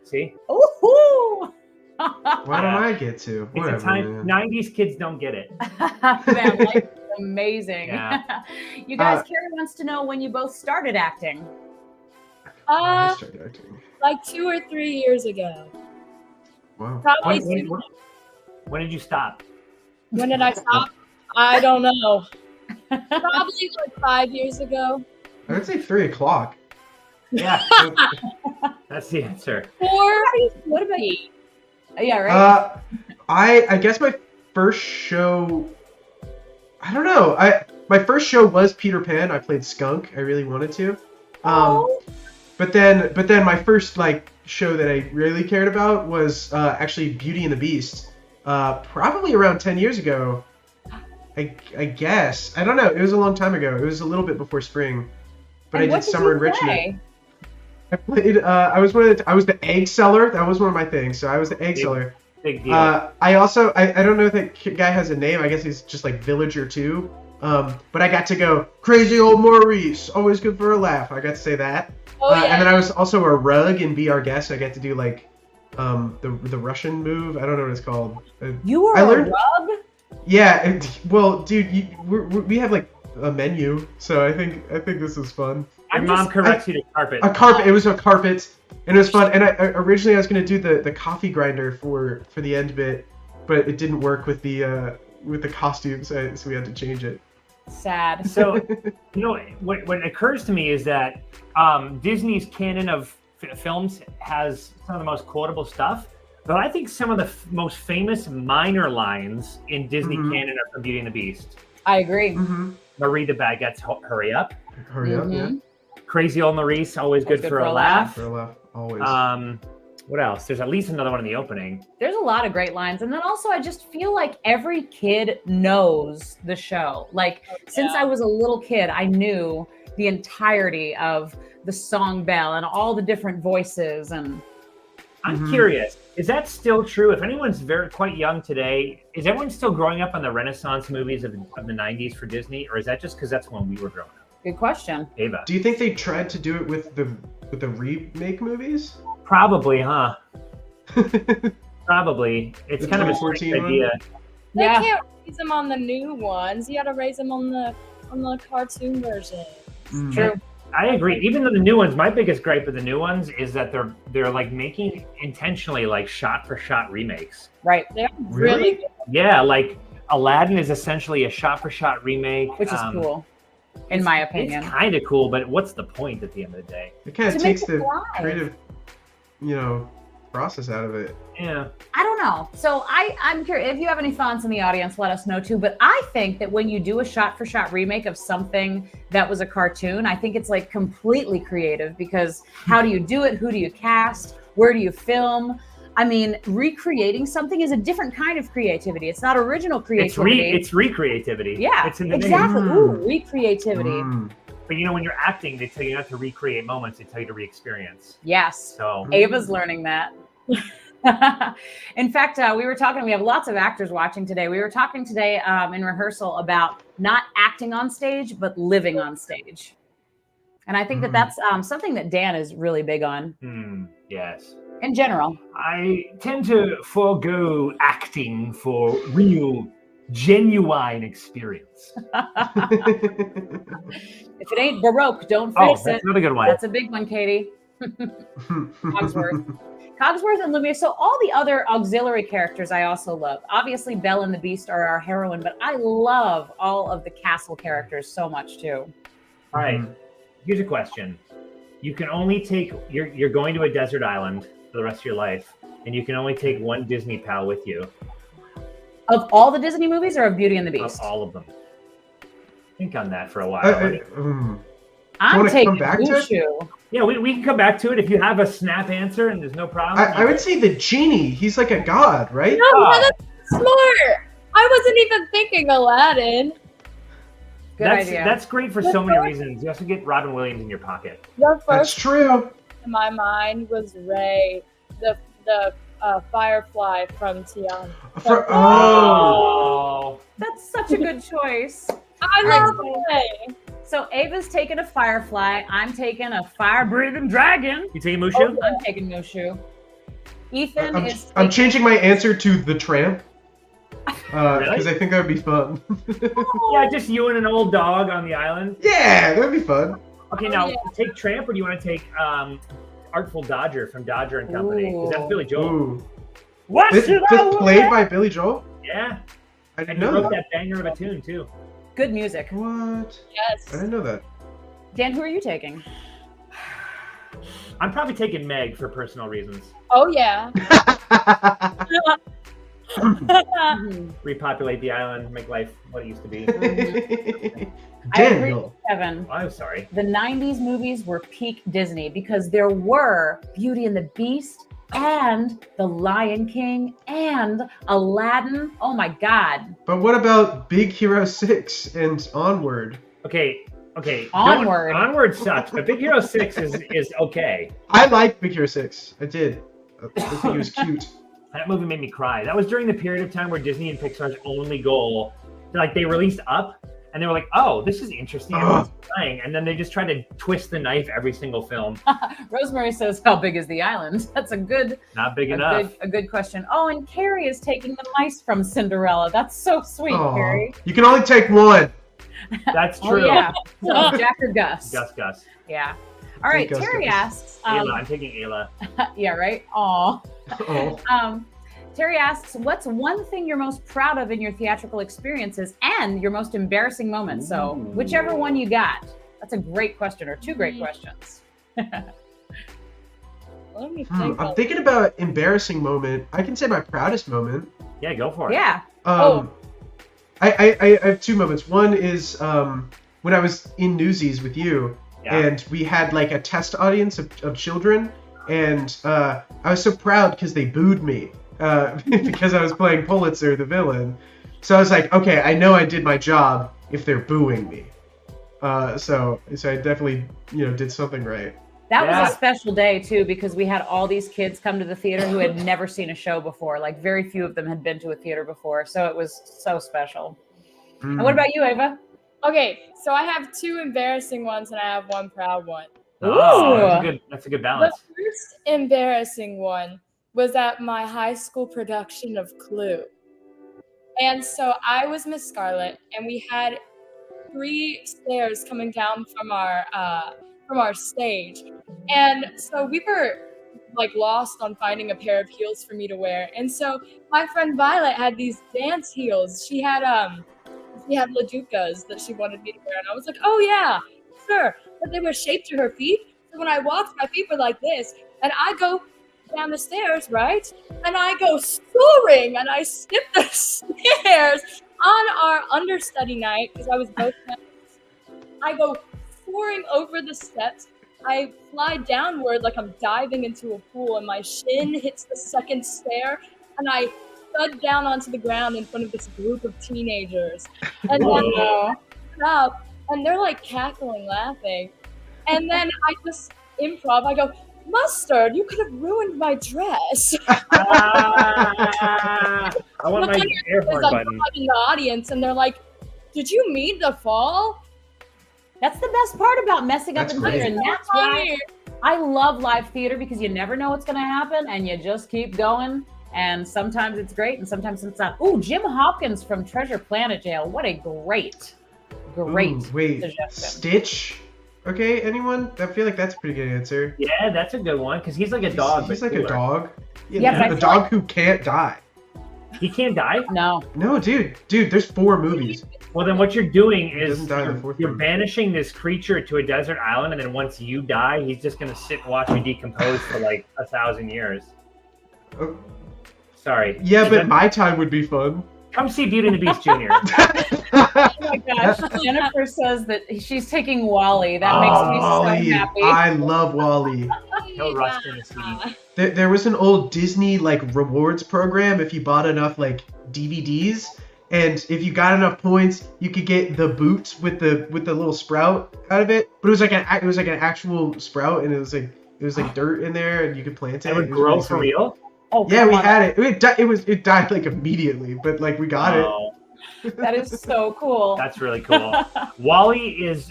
See? Ooh. Why don't I get to? It's Whatever, a time. man. 90s kids don't get it. Man, life is amazing. Yeah. You guys, Carrie wants to know when you both started acting. I started acting. like 2 or 3 years ago. Wow. Probably. When did you stop? When did I stop? I don't know. Probably like 5 years ago. I would say 3 o'clock. Yeah, that's the answer. 4. What about you? Yeah, right. I guess my first show. I don't know. My first show was Peter Pan. I played Skunk. I really wanted to. But then my first show that I really cared about was actually Beauty and the Beast. Probably around 10 years ago. I guess. I don't know. It was a long time ago. It was a little bit before spring. But And I what did summer in Richmond. play? I played. I was the egg seller. That was one of my things. So I was the egg seller. Big deal. I also I don't know if that guy has a name. I guess he's just like Villager 2. But I got to go crazy old Maurice. Always good for a laugh. I got to say that. Oh, yeah. And then I was also a rug and Be Our Guest. I got to do the Russian move. I don't know what it's called. You were I a learned- rug? Yeah. Well, dude, we have a menu, so I think this is fun. Your mom corrects you to carpet. A carpet. It was a carpet, and it was fun. And originally I was gonna do the coffee grinder for the end bit, but it didn't work with the costumes, so we had to change it. Sad. So, what occurs to me is that Disney's canon of films has some of the most quotable stuff, but I think some of the most famous minor lines in Disney canon are from Beauty and the Beast. I agree. Mm-hmm. Marie the Baguette's Hurry Up. Hurry up, yeah. Crazy Old Maurice, always good for a laugh. For a laugh, always. What else? There's at least another one in the opening. There's a lot of great lines. And then also, I just feel like every kid knows the show. Since I was a little kid, I knew the entirety of the song Belle and all the different voices. And I'm curious, is that still true? If anyone's quite young today, is everyone still growing up on the Renaissance movies of the 90s for Disney? Or is that just because that's when we were growing up? good question. Ava. Do you think they tried to do it with the remake movies? Probably, huh? Probably. It's The kind of a 2014 strange idea. They Yeah. can't raise them on the new ones. You gotta raise them on the cartoon version. True. I agree. Even though the new ones, my biggest gripe with the new ones is that they're making intentionally shot for shot remakes. Right. They're Really? really good. Yeah, Aladdin is essentially a shot for shot remake, Which is cool, in my opinion. It's kind of cool, but what's the point at the end of the day? It kind To of make takes it the live. creative, process out of it. Yeah. I don't know. So I'm curious if you have any thoughts in the audience, let us know too. But I think that when you do a shot-for-shot remake of something that was a cartoon, I think it's completely creative, because how do you do it? Who do you cast? Where do you film? I mean, recreating something is a different kind of creativity. It's not original creativity. It's recreativity. Yeah, It's in the exactly. name. Ooh, recreativity. Mm. But when you're acting, they tell you not to recreate moments; they tell you to re-experience. Yes. So Ava's learning that. In fact, we were talking, we have lots of actors watching today. We were talking today in rehearsal about not acting on stage, but living on stage. And I think that that's something that Dan is really big on yes. in general. I tend to forego acting for real, genuine experience. If it ain't Baroque, don't Oh, fix that's it. another good one. That's a big one, Katie. Cogsworth and Lumiere. So all the other auxiliary characters I also love. Obviously, Belle and the Beast are our heroine, but I love all of the castle characters so much too. All right, here's a question. You can only take, you're going to a desert island for the rest of your life, and you can only take one Disney pal with you. Of all the Disney movies or of Beauty and the Beast? Of all of them. Think on that for a while. I'm taking come back to it? Mushu. Yeah, we can come back to it if you have a snap answer and there's no problem. I would say the genie. He's like a god, right? No, that's smart. I wasn't even thinking Aladdin. Good idea. That's great for so many reasons. You also get Robin Williams in your pocket. The That's first true. in my mind was Ray, the Firefly from Tiana. Oh. That's such a good choice. I love Ray. So Ava's taking a Firefly. I'm taking a fire-breathing dragon. You taking Mushu? I'm taking Mushu. Ethan is. I'm changing my answer to the tramp. Because Really? I think that would be fun. Yeah, just you and an old dog on the island. Yeah, that would be fun. Okay, now take Tramp, or do you want to take Artful Dodger from Dodger and Company? Because that's Billy Joel. Ooh. What? This played by Billy Joel? Yeah. I didn't And you know wrote that. that banger of a tune too. Good music. What? Yes. I didn't know that. Dan, who are you taking? I'm probably taking Meg for personal reasons. Oh yeah. Repopulate the island, make life what it used to be. I agree Daniel. with Kevin. Oh, I'm sorry. The 90s movies were peak Disney because there were Beauty and the Beast and The Lion King and Aladdin. Oh my God. But what about Big Hero 6 and Onward? Okay. Onward. Onward sucks, but Big Hero 6 is okay. I liked Big Hero 6. I did. I think he was cute. That movie made me cry. That was during the period of time where Disney and Pixar's only goal, like they released Up, and they were like, "Oh, this is interesting," everyone's crying, and then they just tried to twist the knife every single film. Rosemary says, "How big is the island?" That's a good, Not big enough. a good question. Oh, and Carrie is taking the mice from Cinderella. That's so sweet, Aw. Carrie. You can only take one. That's Oh true. yeah, so Jack or Gus. Gus. Yeah. All right, Gus, Terry Gus. asks. Ayla, I'm taking Ayla. Yeah, right. Aw. Oh. Terry asks, what's one thing you're most proud of in your theatrical experiences and your most embarrassing moments? So whichever one you got. That's a great question, or two great questions. Let me think. I'm thinking about embarrassing moment. I can say my proudest moment. Yeah, go for it. Yeah. I have two moments. One is when I was in Newsies with you, and we had like a test audience of children, and I was so proud because they booed me because I was playing Pulitzer, the villain. So I was like, okay, I know I did my job if they're booing me. So I definitely did something right. That was a special day too, because we had all these kids come to the theater who had never seen a show before. Like very few of them had been to a theater before. So it was so special. And what about you, Ava? Okay, so I have two embarrassing ones and I have one proud one. Oh, that's a good balance. The first embarrassing one was at my high school production of Clue. And so I was Miss Scarlet, and we had 3 stairs coming down from our stage. And so we were like lost on finding a pair of heels for me to wear. And so my friend Violet had these dance heels. She had Laducas that she wanted me to wear. And I was like, oh yeah, sure. But they were shaped to her feet. So when I walked, my feet were like this. And I go down the stairs, right? And I go soaring and I skip the stairs on our understudy night because I was both nights. I go soaring over the steps. I fly downward like I'm diving into a pool, and my shin hits the second stair, and I thud down onto the ground in front of this group of teenagers. And then I look up, and they're like cackling, laughing. And then I just improv. I go, Mustard, you could have ruined my dress. I want my air horn button. In the audience, and they're like, did you mean to fall? That's the best part about messing up in theater, and that's why I love live theater, because you never know what's going to happen, and you just keep going. And sometimes it's great, and sometimes it's not. Ooh, Jim Hopkins from Treasure Planet Jail. What a great Wait, suggestion. Stitch Okay, anyone? I feel like that's a pretty good answer. Yeah, that's a good one because he's like a dog. He's but like a cooler. dog. Yeah, but I a feel dog who can't die. He can't die. No. No, dude, there's 4 movies. Well, then what you're doing He is doesn't die in the 4th you're movie. banishing this creature to a desert island, and then once you die, he's just gonna sit and watch you decompose for like 1,000 years. Oh, Sorry. yeah, Is but that- my time would be fun. come see Beauty and the Beast Jr. Oh my gosh. Jennifer says that she's taking Wally. That makes me Wally. so happy. I love Wally. He'll rust in the sea. There was an old Disney like rewards program if you bought enough like DVDs, and if you got enough points, you could get the boots with the little sprout out of it. But it was like an actual sprout, and it was like dirt in there, and you could plant it. It would It was grow really for cool. real. Oh, Yeah, come we on. had it. It died like immediately, but like we got Oh, That is so cool. that's really cool. Wally is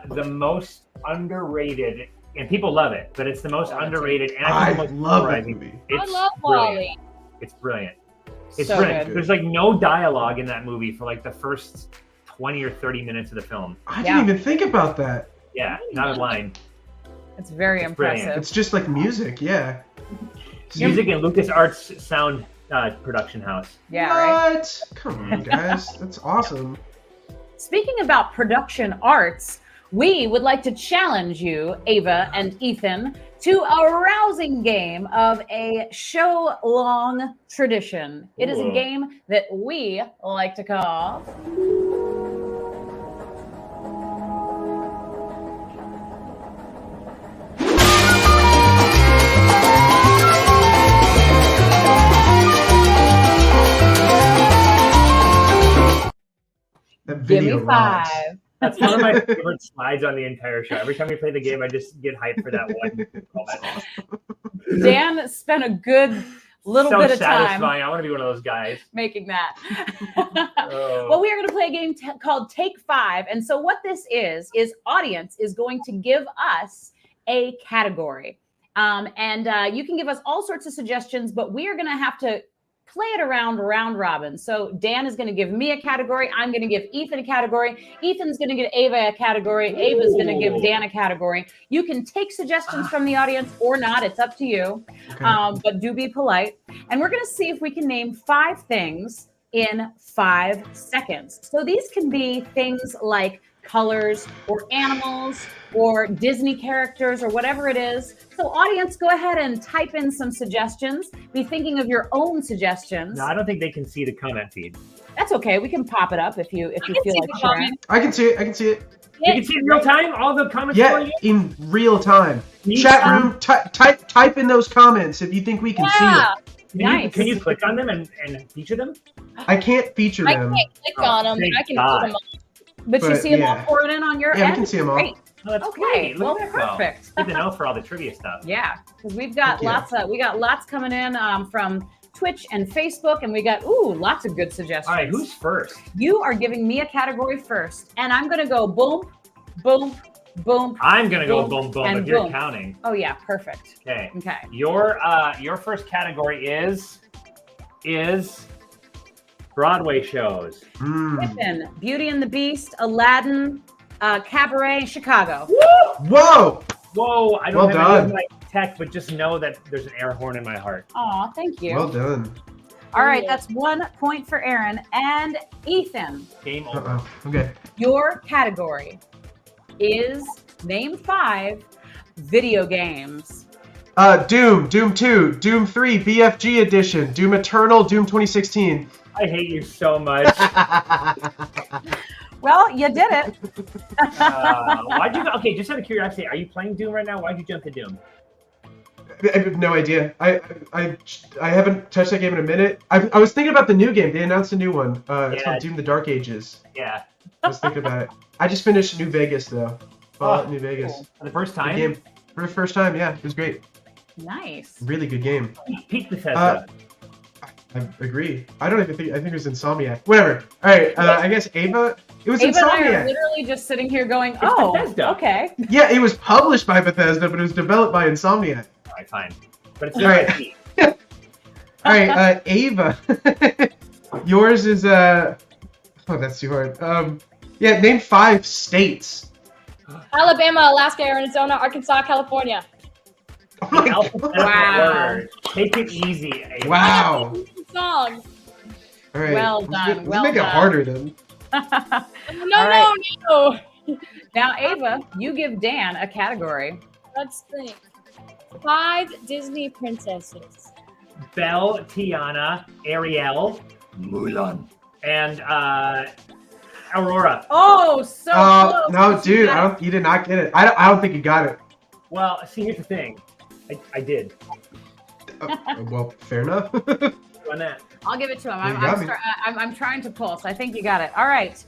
the most underrated, and people love it, but it's the most underrated, and I think the most love that polarizing. movie. It's I love brilliant. Wally. It's brilliant. It's So brilliant. good. There's like no dialogue in that movie for like the first 20 or 30 minutes of the film. I Yeah. didn't even think about that. Yeah, not a line. It's very It's brilliant. impressive. It's just like music, yeah. Music and LucasArts sound production house. Yeah, right. What? Come on, guys. That's awesome. Speaking about production arts, we would like to challenge you, Ava and Ethan, to a rousing game of a show-long tradition. It is a Ooh. game that we like to call That Give video Me rocks. Five. That's one of my favorite slides on the entire show. Every time we play the game, I just get hyped for that one moment. Dan spent a good little so bit of time satisfying. I want to be one of those guys. making that. Oh. Well, we are going to play a game called Take 5. And so what this is audience is going to give us a category. And you can give us all sorts of suggestions, but we are going to have to play it around round robin. So Dan is going to give me a category. I'm going to give Ethan a category. Ethan's going to give Ava a category. Ava's going to give Dan a category. You can take suggestions from the audience or not. It's up to you. Okay. But do be polite. And we're going to see if we can name 5 things in 5 seconds. So these can be things like colors or animals or Disney characters or whatever it is. So audience, go ahead and type in some suggestions. Be thinking of your own suggestions. No, I don't think they can see the comment feed. That's okay. We can pop it up if you can feel see like the sharing. comment. I can see it. I can see it. You can see in real time all the comments for Yeah, you. in real time. You Chat sound- room, type in those comments if you think we can see Yeah. it. Nice. Can you click on them and feature them? I can't feature I them. can't click on them, but thank I can God. put them on. But you But, see them yeah. all pouring in on your Yeah, end? we can see them all. Great. Oh, that's Okay, great. Look well, at that, though. perfect. Good to know for all the trivia stuff. Yeah, because we've got Thank you. we got lots coming in from Twitch and Facebook, and we got lots of good suggestions. All right, who's first? You are giving me a category first, and I'm gonna go boom, boom, boom. I'm gonna go Boom, boom boom and if you're boom. counting. Oh yeah, perfect. Okay. Okay. Your first category is Broadway shows. Pippin, Beauty and the Beast, Aladdin, Cabaret, Chicago. Whoa! Whoa, I Well don't have any done. of my tech, but just know that there's an air horn in my heart. Aw, thank you. Well done. All right, that's 1 point for Erinn and Ethan. Game over. Uh-oh. Okay. Your category is name 5 video games. Doom, Doom 2, Doom 3, BFG edition, Doom Eternal, Doom 2016. I hate you so much. Well, you did it. Why'd you? Okay, just out of curiosity, are you playing Doom right now? Why'd you jump to Doom? I have no idea. I haven't touched that game in a minute. I was thinking about the new game. They announced a new one. It's Yeah. called Doom: The Dark Ages. Yeah, I was thinking about it. I just finished New Vegas though. Fallout New Vegas. for the first Good time. game. For the first time, yeah, it was great. Nice. Really good game. Peak Bethesda. I agree. I don't even think. I think it was Insomniac. Whatever. All right. I guess Ava. It was Ava and I are Insomniac. literally just sitting here going, It's oh, Bethesda. okay. Yeah, it was published by Bethesda, but it was developed by Insomniac. All right, fine. But it's All not right. IP. All right, Ava. Yours is Oh, that's too hard. Yeah, name 5 states. Alabama, Alaska, Arizona, Arkansas, California. Oh my Alphabetical God. Wow. order. Take it easy, Ava. Wow. Song. All right. Well let's done, Let's well make it done. harder then. No. Now, Ava, you give Dan a category. Let's think. 5 Disney princesses. Belle, Tiana, Ariel, Mulan. and Aurora. Oh, so close. No, but you dude, got you did not get it. I don't think you got it. Well, see, here's the thing. I did. Well, fair enough. On that. I'll give it to him. You got me. I'm trying to pull, so I think you got it. All right.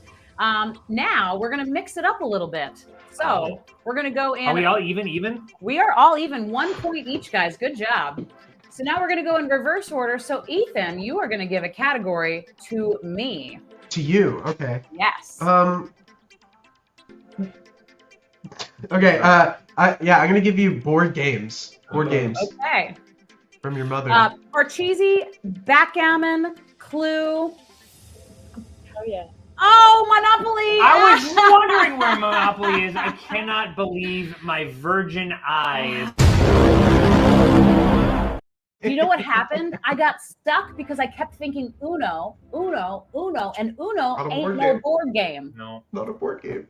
Now we're gonna mix it up a little bit. So we're gonna go in. Are we all even? We are all even, 1 point each, guys. Good job. So now we're gonna go in reverse order. So Ethan, you are gonna give a category to me. To you, okay. Yes. Okay. I'm gonna give you board games. Board games Okay. from your mother. Parcheesi, backgammon, Clue. Oh, yeah. Oh, Monopoly. I was wondering where Monopoly is. I cannot believe my virgin eyes. You know what happened? I got stuck because I kept thinking Uno, and Uno Not a ain't board no game. board game. No. Not a board game.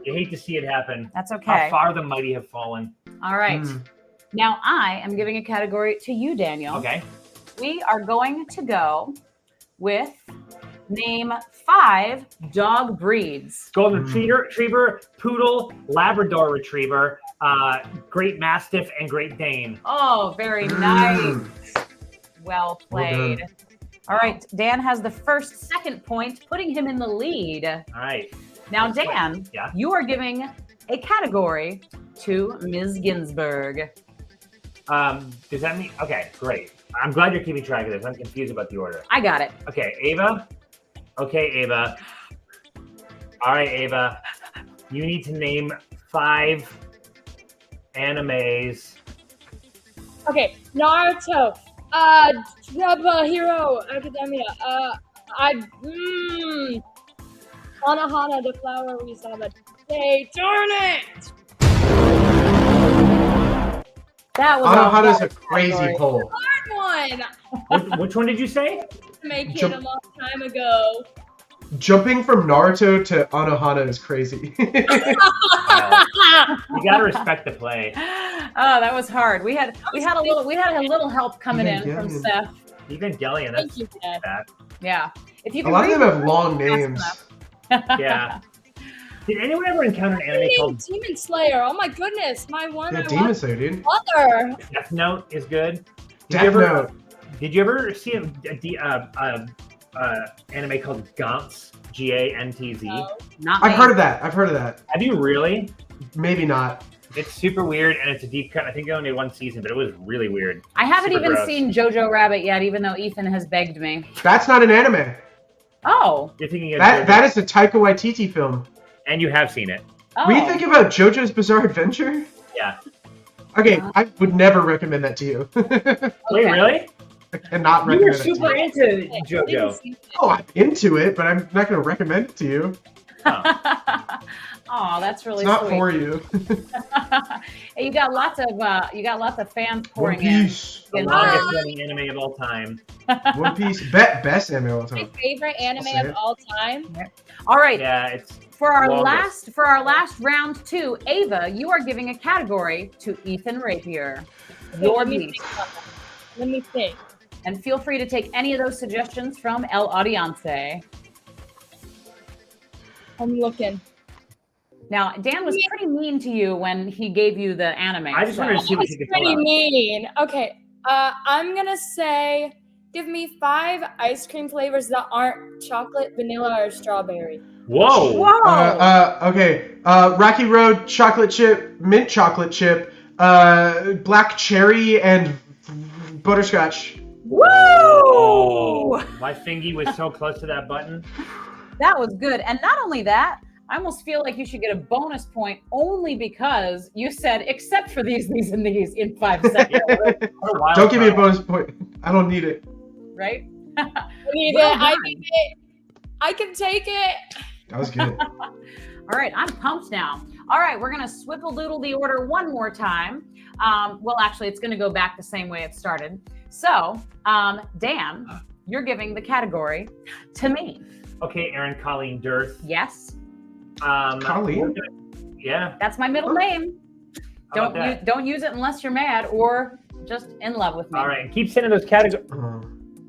You hate to see it happen. That's How okay. far the mighty have fallen. All right. Mm. Now I am giving a category to you, Daniel. Okay. We are going to go with name 5 dog breeds. Golden Retriever, Poodle, Labrador Retriever, Great Mastiff, and Great Dane. Oh, very nice. Mm. Well Well played. done. All right, Dan has the second point, putting him in the lead. All right. Now, Dan, Yeah. you are giving a category to Ms. Ginsburg. Does that mean? Okay, great. I'm glad you're keeping track of this. I'm confused about the order. I got it. Okay, Ava. Okay, Ava. All right, Ava. You need to name 5 animes. Okay, Naruto. Hero Academia. Hana, the flower we saw that day. Darn it! That was Anohana's hard a crazy category. poll. Hard one. Which one did you say? Make it Jump- a long time ago. Jumping from Naruto to Anohana is crazy. You gotta respect the play. Oh, that was hard. We had a little help coming in from Evangelion. Steph. Evangelion. Thank That's you, Dad. that. Yeah. If you A can lot of read them have the long fast names. enough. Yeah. Did anyone ever encounter an anime called Demon Slayer. Oh my goodness, my one. Yeah, I Demon watched Slayer, dude. Mother. Death Note? Is good. Death Note. Did you ever see an anime called Gantz? Gantz. No. Not I've me. heard of that. I've heard of that. Have you really? Maybe not. It's super weird and it's a deep cut. I think I only did 1 season, but it was really weird. I haven't Super even gross. seen Jojo Rabbit yet, even though Ethan has begged me. That's not an anime. Oh. You're thinking of That JoJo, that is a Taika Waititi film. and you have seen it. Oh. Were you thinking about JoJo's Bizarre Adventure? Yeah. Okay, I would never recommend that to you. Wait, really? I cannot You were recommend it to super you. into Didn't JoJo. see it. Oh, I'm into it, but I'm not going to recommend it to you. Oh, that's really It's not sweet. for you. Hey, you got lots of fans One pouring in. Piece. The Yeah. longest running anime of all time. One Piece. Best anime of all My time. favorite anime say of it. all time. All right. Yeah, it's For our longest. last round 2, Ava, you are giving a category to Ethan Rapier. Your Let me beat. think about that. Let me think. And feel free to take any of those suggestions from El Audience. I'm looking. Now, Dan was pretty mean to you when he gave you the anime. I just wanted to see what That's you could pull pretty out. mean. Okay, I'm gonna say, give me 5 ice cream flavors that aren't chocolate, vanilla, or strawberry. Whoa! Whoa! Okay. Rocky Road chocolate chip, mint chocolate chip, black cherry, and butterscotch. Woo! Oh, my fingy was so close to that button. That was good. And not only that, I almost feel like you should get a bonus point only because you said, except for these, and these in 5 seconds, What a wild Don't give me a card. bonus point. I don't need it. right? I need Well it. I done. need it. I can take it. That was good. All right, I'm pumped now. All right, we're gonna swivel doodle the order one more time. Well, actually, it's gonna go back the same way it started. So, Dan, you're giving the category to me. Okay, Erinn Colleen Dearth. Yes, Colleen? Yeah. that's my middle name. How about that? Don't use it unless you're mad or just in love with me. All right, and keep sending those categories.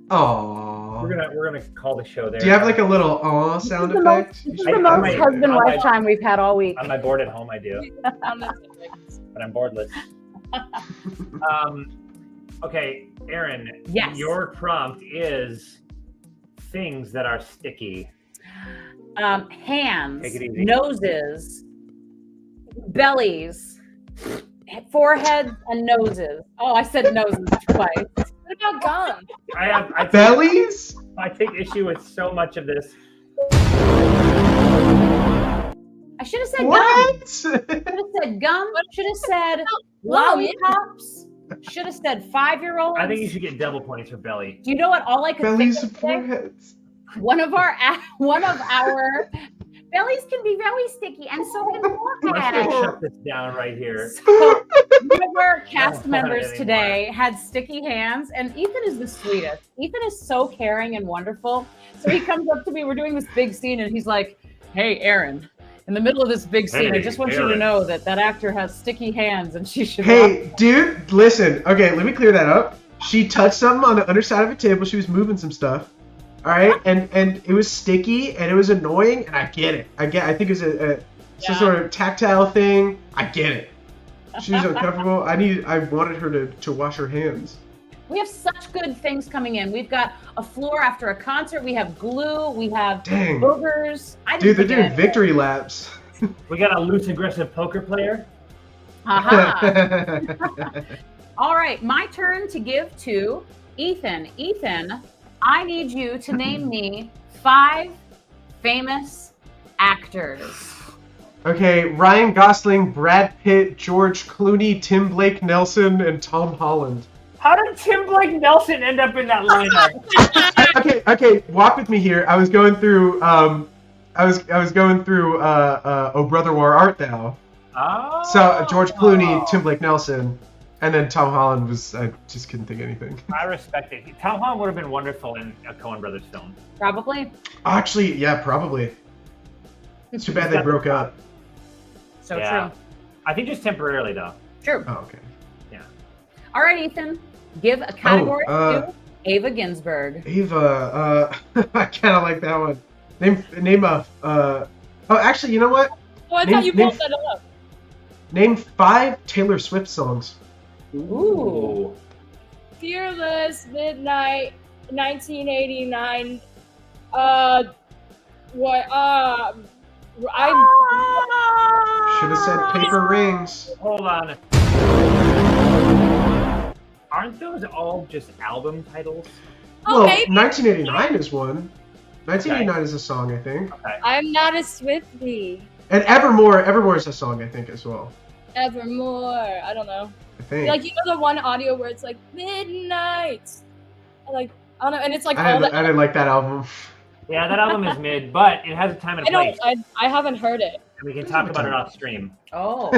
Aww. We're gonna call the show there. Do you have like a little aw sound This is effect? This is I- the I most might- husband-wife time we've had all week. On my board at home, I do, but I'm boardless. Okay, Erinn. Yes. Your prompt is things that are sticky. Hands, Take it easy. noses, bellies, foreheads, and noses. Oh, I said noses twice. What about gum? I Bellies? I take issue with so much of this. I should have said gum. What? Should have said gum. Should have said Gum, lollipops. Should have said 5-year-olds. I think you should get double points for belly. Do you know what? All I could Bellies think and of today? foreheads. One of our bellies can be very sticky, and so can I'm gonna foreheads. shut this down right here. So, one of our cast don't want it members anymore. today had sticky hands, and Ethan is the sweetest. Ethan is so caring and wonderful. So he comes up to me, we're doing this big scene, and he's like, "Hey, Erinn, in the middle of this big scene, I Hey, just want you to Erinn. know that actor has sticky hands, and she should." Hey, dude, listen. Okay, let me clear that up. She touched something on the underside of a table. She was moving some stuff. All right, and it was sticky and it was annoying, and I get it. I think it was some sort of tactile thing. I get it. She was uncomfortable. I wanted her to wash her hands. We have such good things coming in. We've got a floor after a concert. We have glue. We have Dang. boogers. Dude, they're doing victory laps. We got a loose, aggressive poker player. Aha. All right, my turn to give to Ethan. Ethan, I need you to name me 5 famous actors. Okay, Ryan Gosling, Brad Pitt, George Clooney, Tim Blake Nelson, and Tom Holland. How did Tim Blake Nelson end up in that lineup? Okay, walk with me here. I was going through I was going through Oh Brother Where Art Thou. Oh. So George Clooney, Tim Blake Nelson, and then Tom Holland was I just couldn't think of anything. I respect it. Tom Holland would have been wonderful in a Coen Brothers film. Probably. Actually, yeah, probably. It's too bad they broke up. So Yeah. true. I think just temporarily though. True. Oh, okay. All right, Ethan, give a category Oh, to Ava Ginsburg. Ava, I kind of like that one. Name a. Oh, actually, you know what? Oh, I Name- thought you name- pulled that up. Name 5 Taylor Swift songs. Ooh. Fearless, Midnight, 1989. What? I Should have said Paper Rings. Hold on. Aren't those all just album titles? Oh, Well, maybe. 1989 is one. 1989 is a song, I think. Okay. I'm not a Swiftie. And Evermore is a song, I think, as well. Evermore. I don't know. I think. Like, you know the one audio where it's like midnight. Like, I don't know, and it's like I all didn't, that. I didn't like that album. Yeah, that album is mid, but it has a time and a place. I haven't heard it. And we can talk about it off stream. Oh.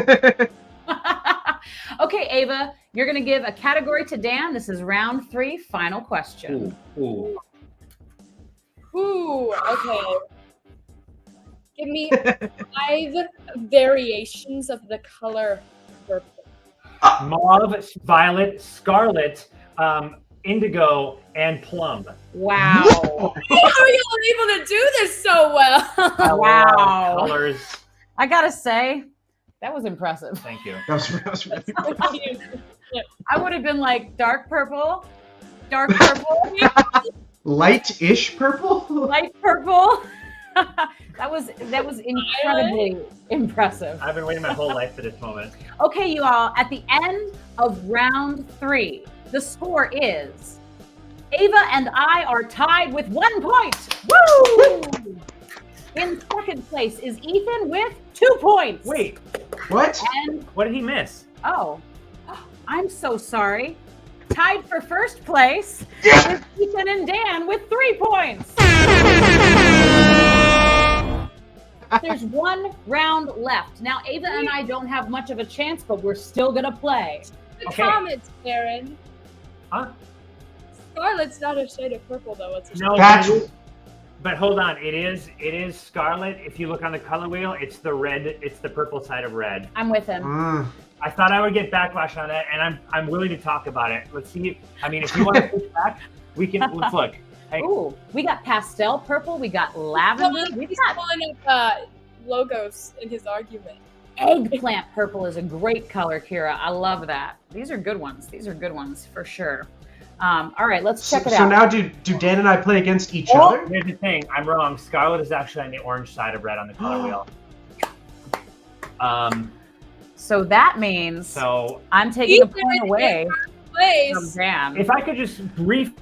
Okay, Ava, you're going to give a category to Dan. This is round 3, final question. Ooh. Ooh, okay. Give me 5 variations of the color purple. Mauve, violet, scarlet, indigo, and plum. Wow. How are you able to do this so well? I love Wow. colors. I got to say, that was impressive. Thank you. That was really good. I would have been like dark purple, light Light-ish purple? purple. That was incredibly impressive. I've been waiting my whole life for this moment. Okay, you all, at the end of round 3, the score is Ava and I are tied with 1 point. Woo! In second place is Ethan with 2 points. Wait, What? And, what did he miss? oh, I'm so sorry. Tied for first place Yeah! is Ethan and Dan with 3 points. There's one round left. Now, Ava and I don't have much of a chance, but we're still going to play. The Okay. comments, Erinn. Huh? Scarlet's not a shade of purple, though. It's a No, That's but hold on. It is scarlet. If you look on the color wheel, it's the red. It's the purple side of red. I'm with him. I thought I would get backlash on that, and I'm willing to talk about it. Let's see. I mean, if you want to push back, we can. Let's look. Hey, Ooh, we got pastel purple. We got lavender. We He's got pulling up logos in his argument. eggplant purple is a great color, Kira. I love that. These are good ones. These are good ones for sure. All right, let's check it So out. now do Dan and I play against each other? here's the thing. I'm wrong. Scarlet is actually on the orange side of red on the color wheel. So that means So I'm taking a Ethan point in away from Place. Dan if I could just brief.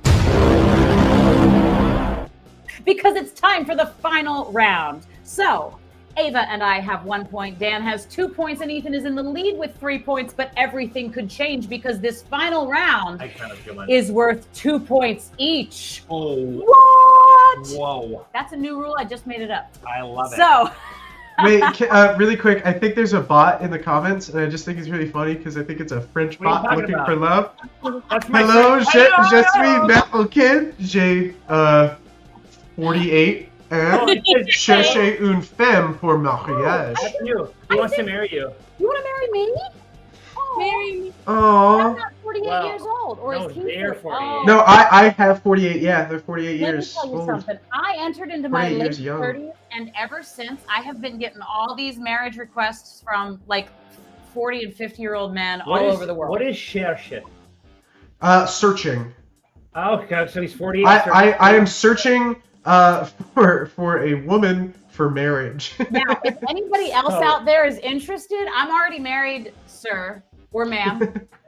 because it's time for the final round. So Ava and I have 1 point. Dan has 2 points, and Ethan is in the lead with 3 points. But everything could change because this final round I kind of feel like. is worth 2 points each. Oh, What? whoa! That's a new rule. I just made it up. I love it. So Wait, really quick. I think there's a bot in the comments, and I just think it's really funny because I think it's a French What are you bot talking looking about? for love. That's my Hello, friend. je suis Marocain. J'ai 48 Oh, ans. it says- Cherchez une femme pour mariage. That's you. He wants to marry you. you want to marry me? Oh, Marry me. I'm Aww. not 48 Well, years old, or no, is he? they're 48. No, I have 48. Yeah, they're 48 Let me years tell you old. something. I entered into my 48 late years young. 30s, and ever since, I have been getting all these marriage requests from like 40 and 50-year-old men all over the world. What is cherche? Searching. Oh, okay, so he's 48. I am searching for a woman for marriage. Now, if anybody else Oh. out there is interested, I'm already married, sir or ma'am.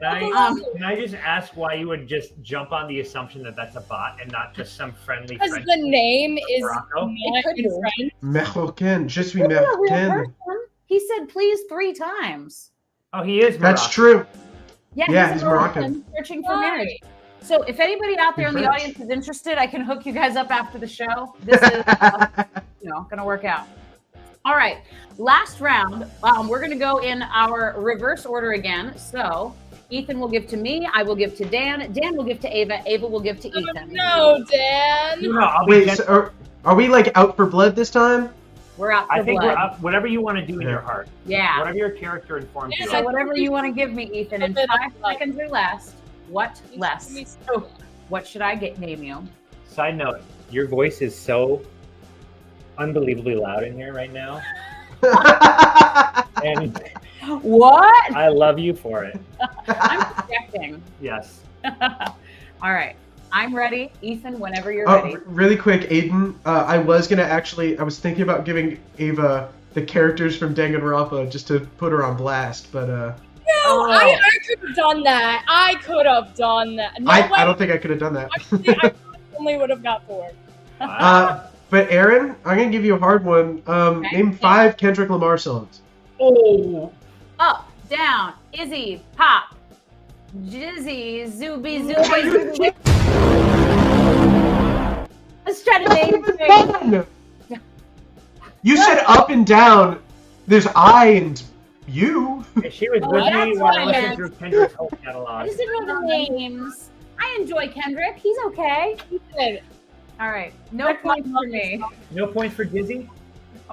Can I just ask why you would just jump on the assumption that that's a bot and not just some friendly Because French? the name is Morocco? not could in be. French. Marocain. Je suis He's a real Marocain. person. He said please 3 times. Oh, he is. That's Morocco. true. Yeah, Yeah, he's he's a Moroccan. searching for Why? marriage. So if anybody out there in the French. audience is interested, I can hook you guys up after the show. This is gonna work out. All right, last round. We're gonna go in our reverse order again. So Ethan will give to me, I will give to Dan, Dan will give to Ava, Ava will give to Ethan. No, Dan. No, I'll be Wait, gentle. so are we like out for blood this time? We're out for I think blood. we're up. Whatever you want to do in Yeah. your heart. Yeah. Whatever your character informs you. So of. whatever you want to give me, Ethan, in 5 seconds or less. What You less? should be Oh, what should I name you? Side note: your voice is so unbelievably loud in here right now, and What? I love you for it. I'm projecting. Yes. All right. I'm ready. Ethan, whenever you're Oh, ready. really quick, Aiden. I was thinking about giving Ava the characters from Danganronpa just to put her on blast, but No, Oh. I could have done that. I could have done that. No I way. don't think I could have done that. Actually, I only would have got 4. But Erinn, I'm gonna give you a hard one. Okay. Name 5 Kendrick Lamar songs. Oh. Up, down, Izzy, pop, Jizzy, Zooby, Zooby, Zooby. Let's try to name three. You said up and down. There's I and you. She was Oh, with me that's when what I I listened meant. through Kendrick's whole I catalog. just didn't know the names. I enjoy Kendrick. He's okay. All right. No points for me. No points for Dizzy.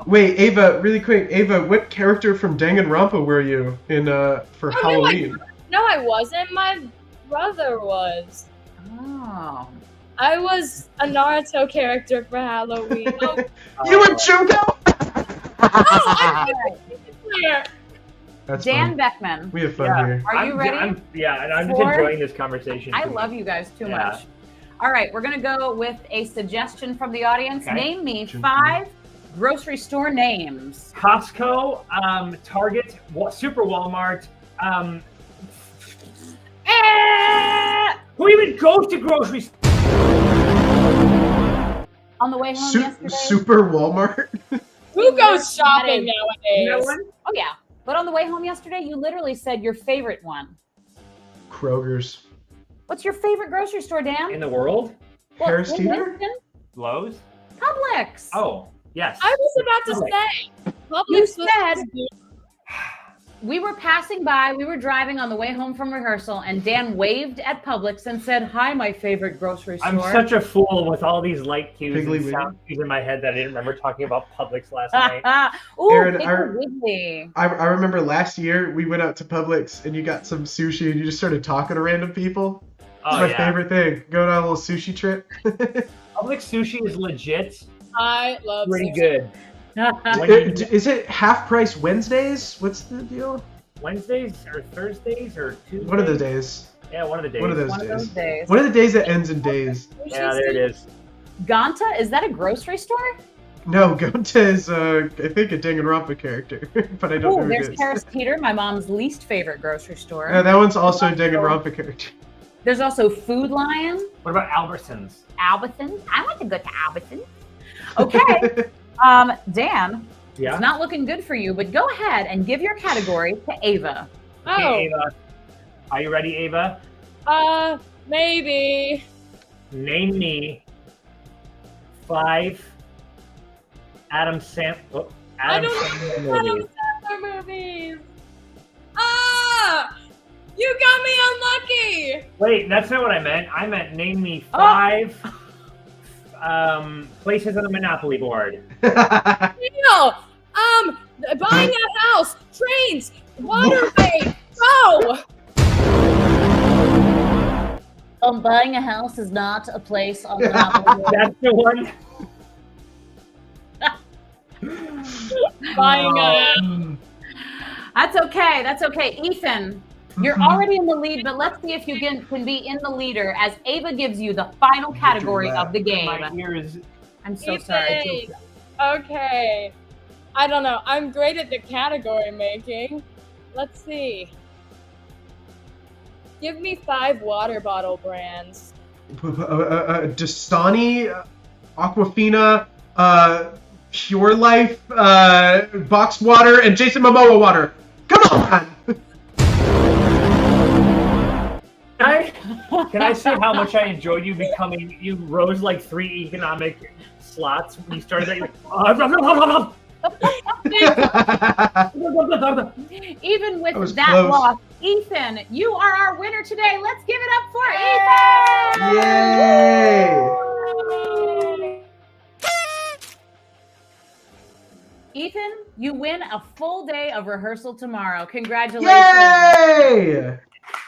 Wait, Ava, really quick. Ava, what character from Danganronpa were you in for Oh, Halloween? No, I wasn't. My brother was. Oh. I was a Naruto character for Halloween. Oh, You were Junko? I Right. That's Dan fun. Beckman. We have fun Yeah. here. Are you ready? and I'm just For- enjoying this conversation. I too love much. you guys too Yeah. much. All right, we're gonna go with a suggestion from the audience. Okay. Name me Sure. 5 grocery store names. Costco, Target, Super Walmart. Who even goes to grocery stores? On the way home yesterday. Super Walmart. who goes shopping You know nowadays? one? Oh yeah, but on the way home yesterday, you literally said your favorite one. Kroger's. What's your favorite grocery store, Dan? In the world? Harris in Teeter? Winston? Lowe's? Publix. Oh. Yes. I was about to say. You Publix said was- we were passing by, we were driving on the way home from rehearsal, and Dan waved at Publix and said, "Hi, my favorite grocery store." I'm such a fool with all these light cues Piggly and Wiggly. sound cues in my head that I didn't remember talking about Publix last night. Ooh, Erinn, Piggly Wiggly. I remember last year we went out to Publix and you got some sushi and you just started talking to random people. It's Oh, my yeah. favorite thing. Going on a little sushi trip. Publix sushi is legit. I love Pretty sushi. good. When you- Is it half price Wednesdays? What's the deal? Wednesdays or Thursdays or Tuesdays? One of the days. Yeah, one of the days. One of those One of those days. days. One of the days that ends in days. Yeah, there it is. Ganta, is that a grocery store? No, Gonta is, I think, a Danganronpa character, but I don't know Oh, who there's it is. Paris Peter, my mom's least favorite grocery store. Yeah, that one's also a Danganronpa character. There's also Food Lion, What about Albertsons? Albertsons. I want to go to Albertsons. Okay, Dan, Yeah. it's not looking good for you, but go ahead and give your category to Ava. Okay, Oh, Ava. Are you ready, Ava? maybe. Name me 5 Adam Sandler I movies. Sandler movies. Ah! You got me unlucky. Wait, that's not what I meant. I meant name me 5 places on the Monopoly board. No. Buying a house, trains, waterway. Go. Buying a house is not a place on the Monopoly board. That's the one. Buying a. That's okay. That's okay. Ethan, you're already in the lead, but let's see if you can be in the leader as Ava gives you the final category of the game. My ears. I'm so sorry. Ethan. Okay. I don't know. I'm great at the category making. Let's see. Give me 5 water bottle brands. Dasani, Aquafina, Pure Life, Boxed Water, and Jason Momoa Water. Come on! Can I say how much I enjoyed you becoming? You rose like 3 economic slots when you started that. You're like, Even That was with that close. loss, Ethan, you are our winner today. Let's give it up for Ethan! Yay! Ethan, you win a full day of rehearsal tomorrow. Congratulations. Yay!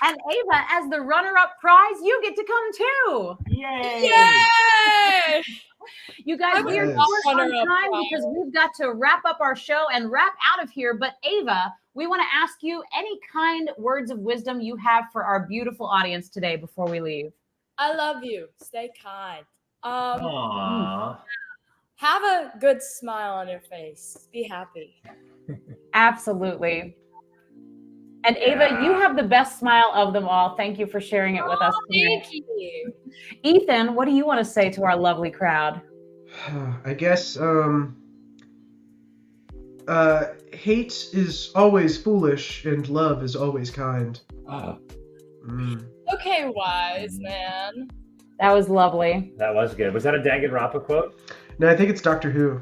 And Ava, as the runner-up prize, you get to come too. Yay! Yay! You guys, we are Yes. short on Runner-up time prize. because we've got to wrap up our show and wrap out of here. But Ava, we want to ask you any kind words of wisdom you have for our beautiful audience today before we leave. I love you. Stay kind. Aww. Have a good smile on your face. Be happy. Absolutely. And Ava, you have the best smile of them all. Thank you for sharing it with us today. Thank you. Ethan, what do you want to say to our lovely crowd? I guess, hate is always foolish and love is always kind. Mm. Okay, wise man. That was lovely. That was good. Was that a Danganronpa quote? No, I think it's Doctor Who.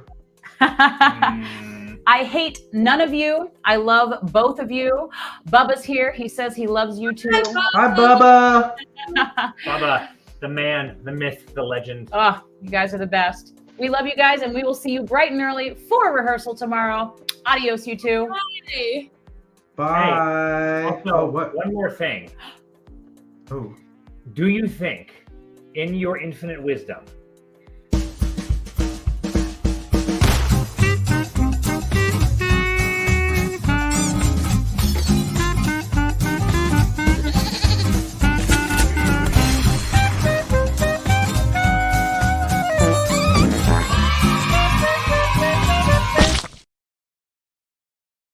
I hate none of you. I love both of you. Bubba's here. He says he loves you too. Hi, Bubba! Baba, the man, the myth, the legend. Oh, you guys are the best. We love you guys, and we will see you bright and early for rehearsal tomorrow. Adios, you two. Hey. Bye! Also, Oh, what? one more thing. Oh. Do you think, in your infinite wisdom,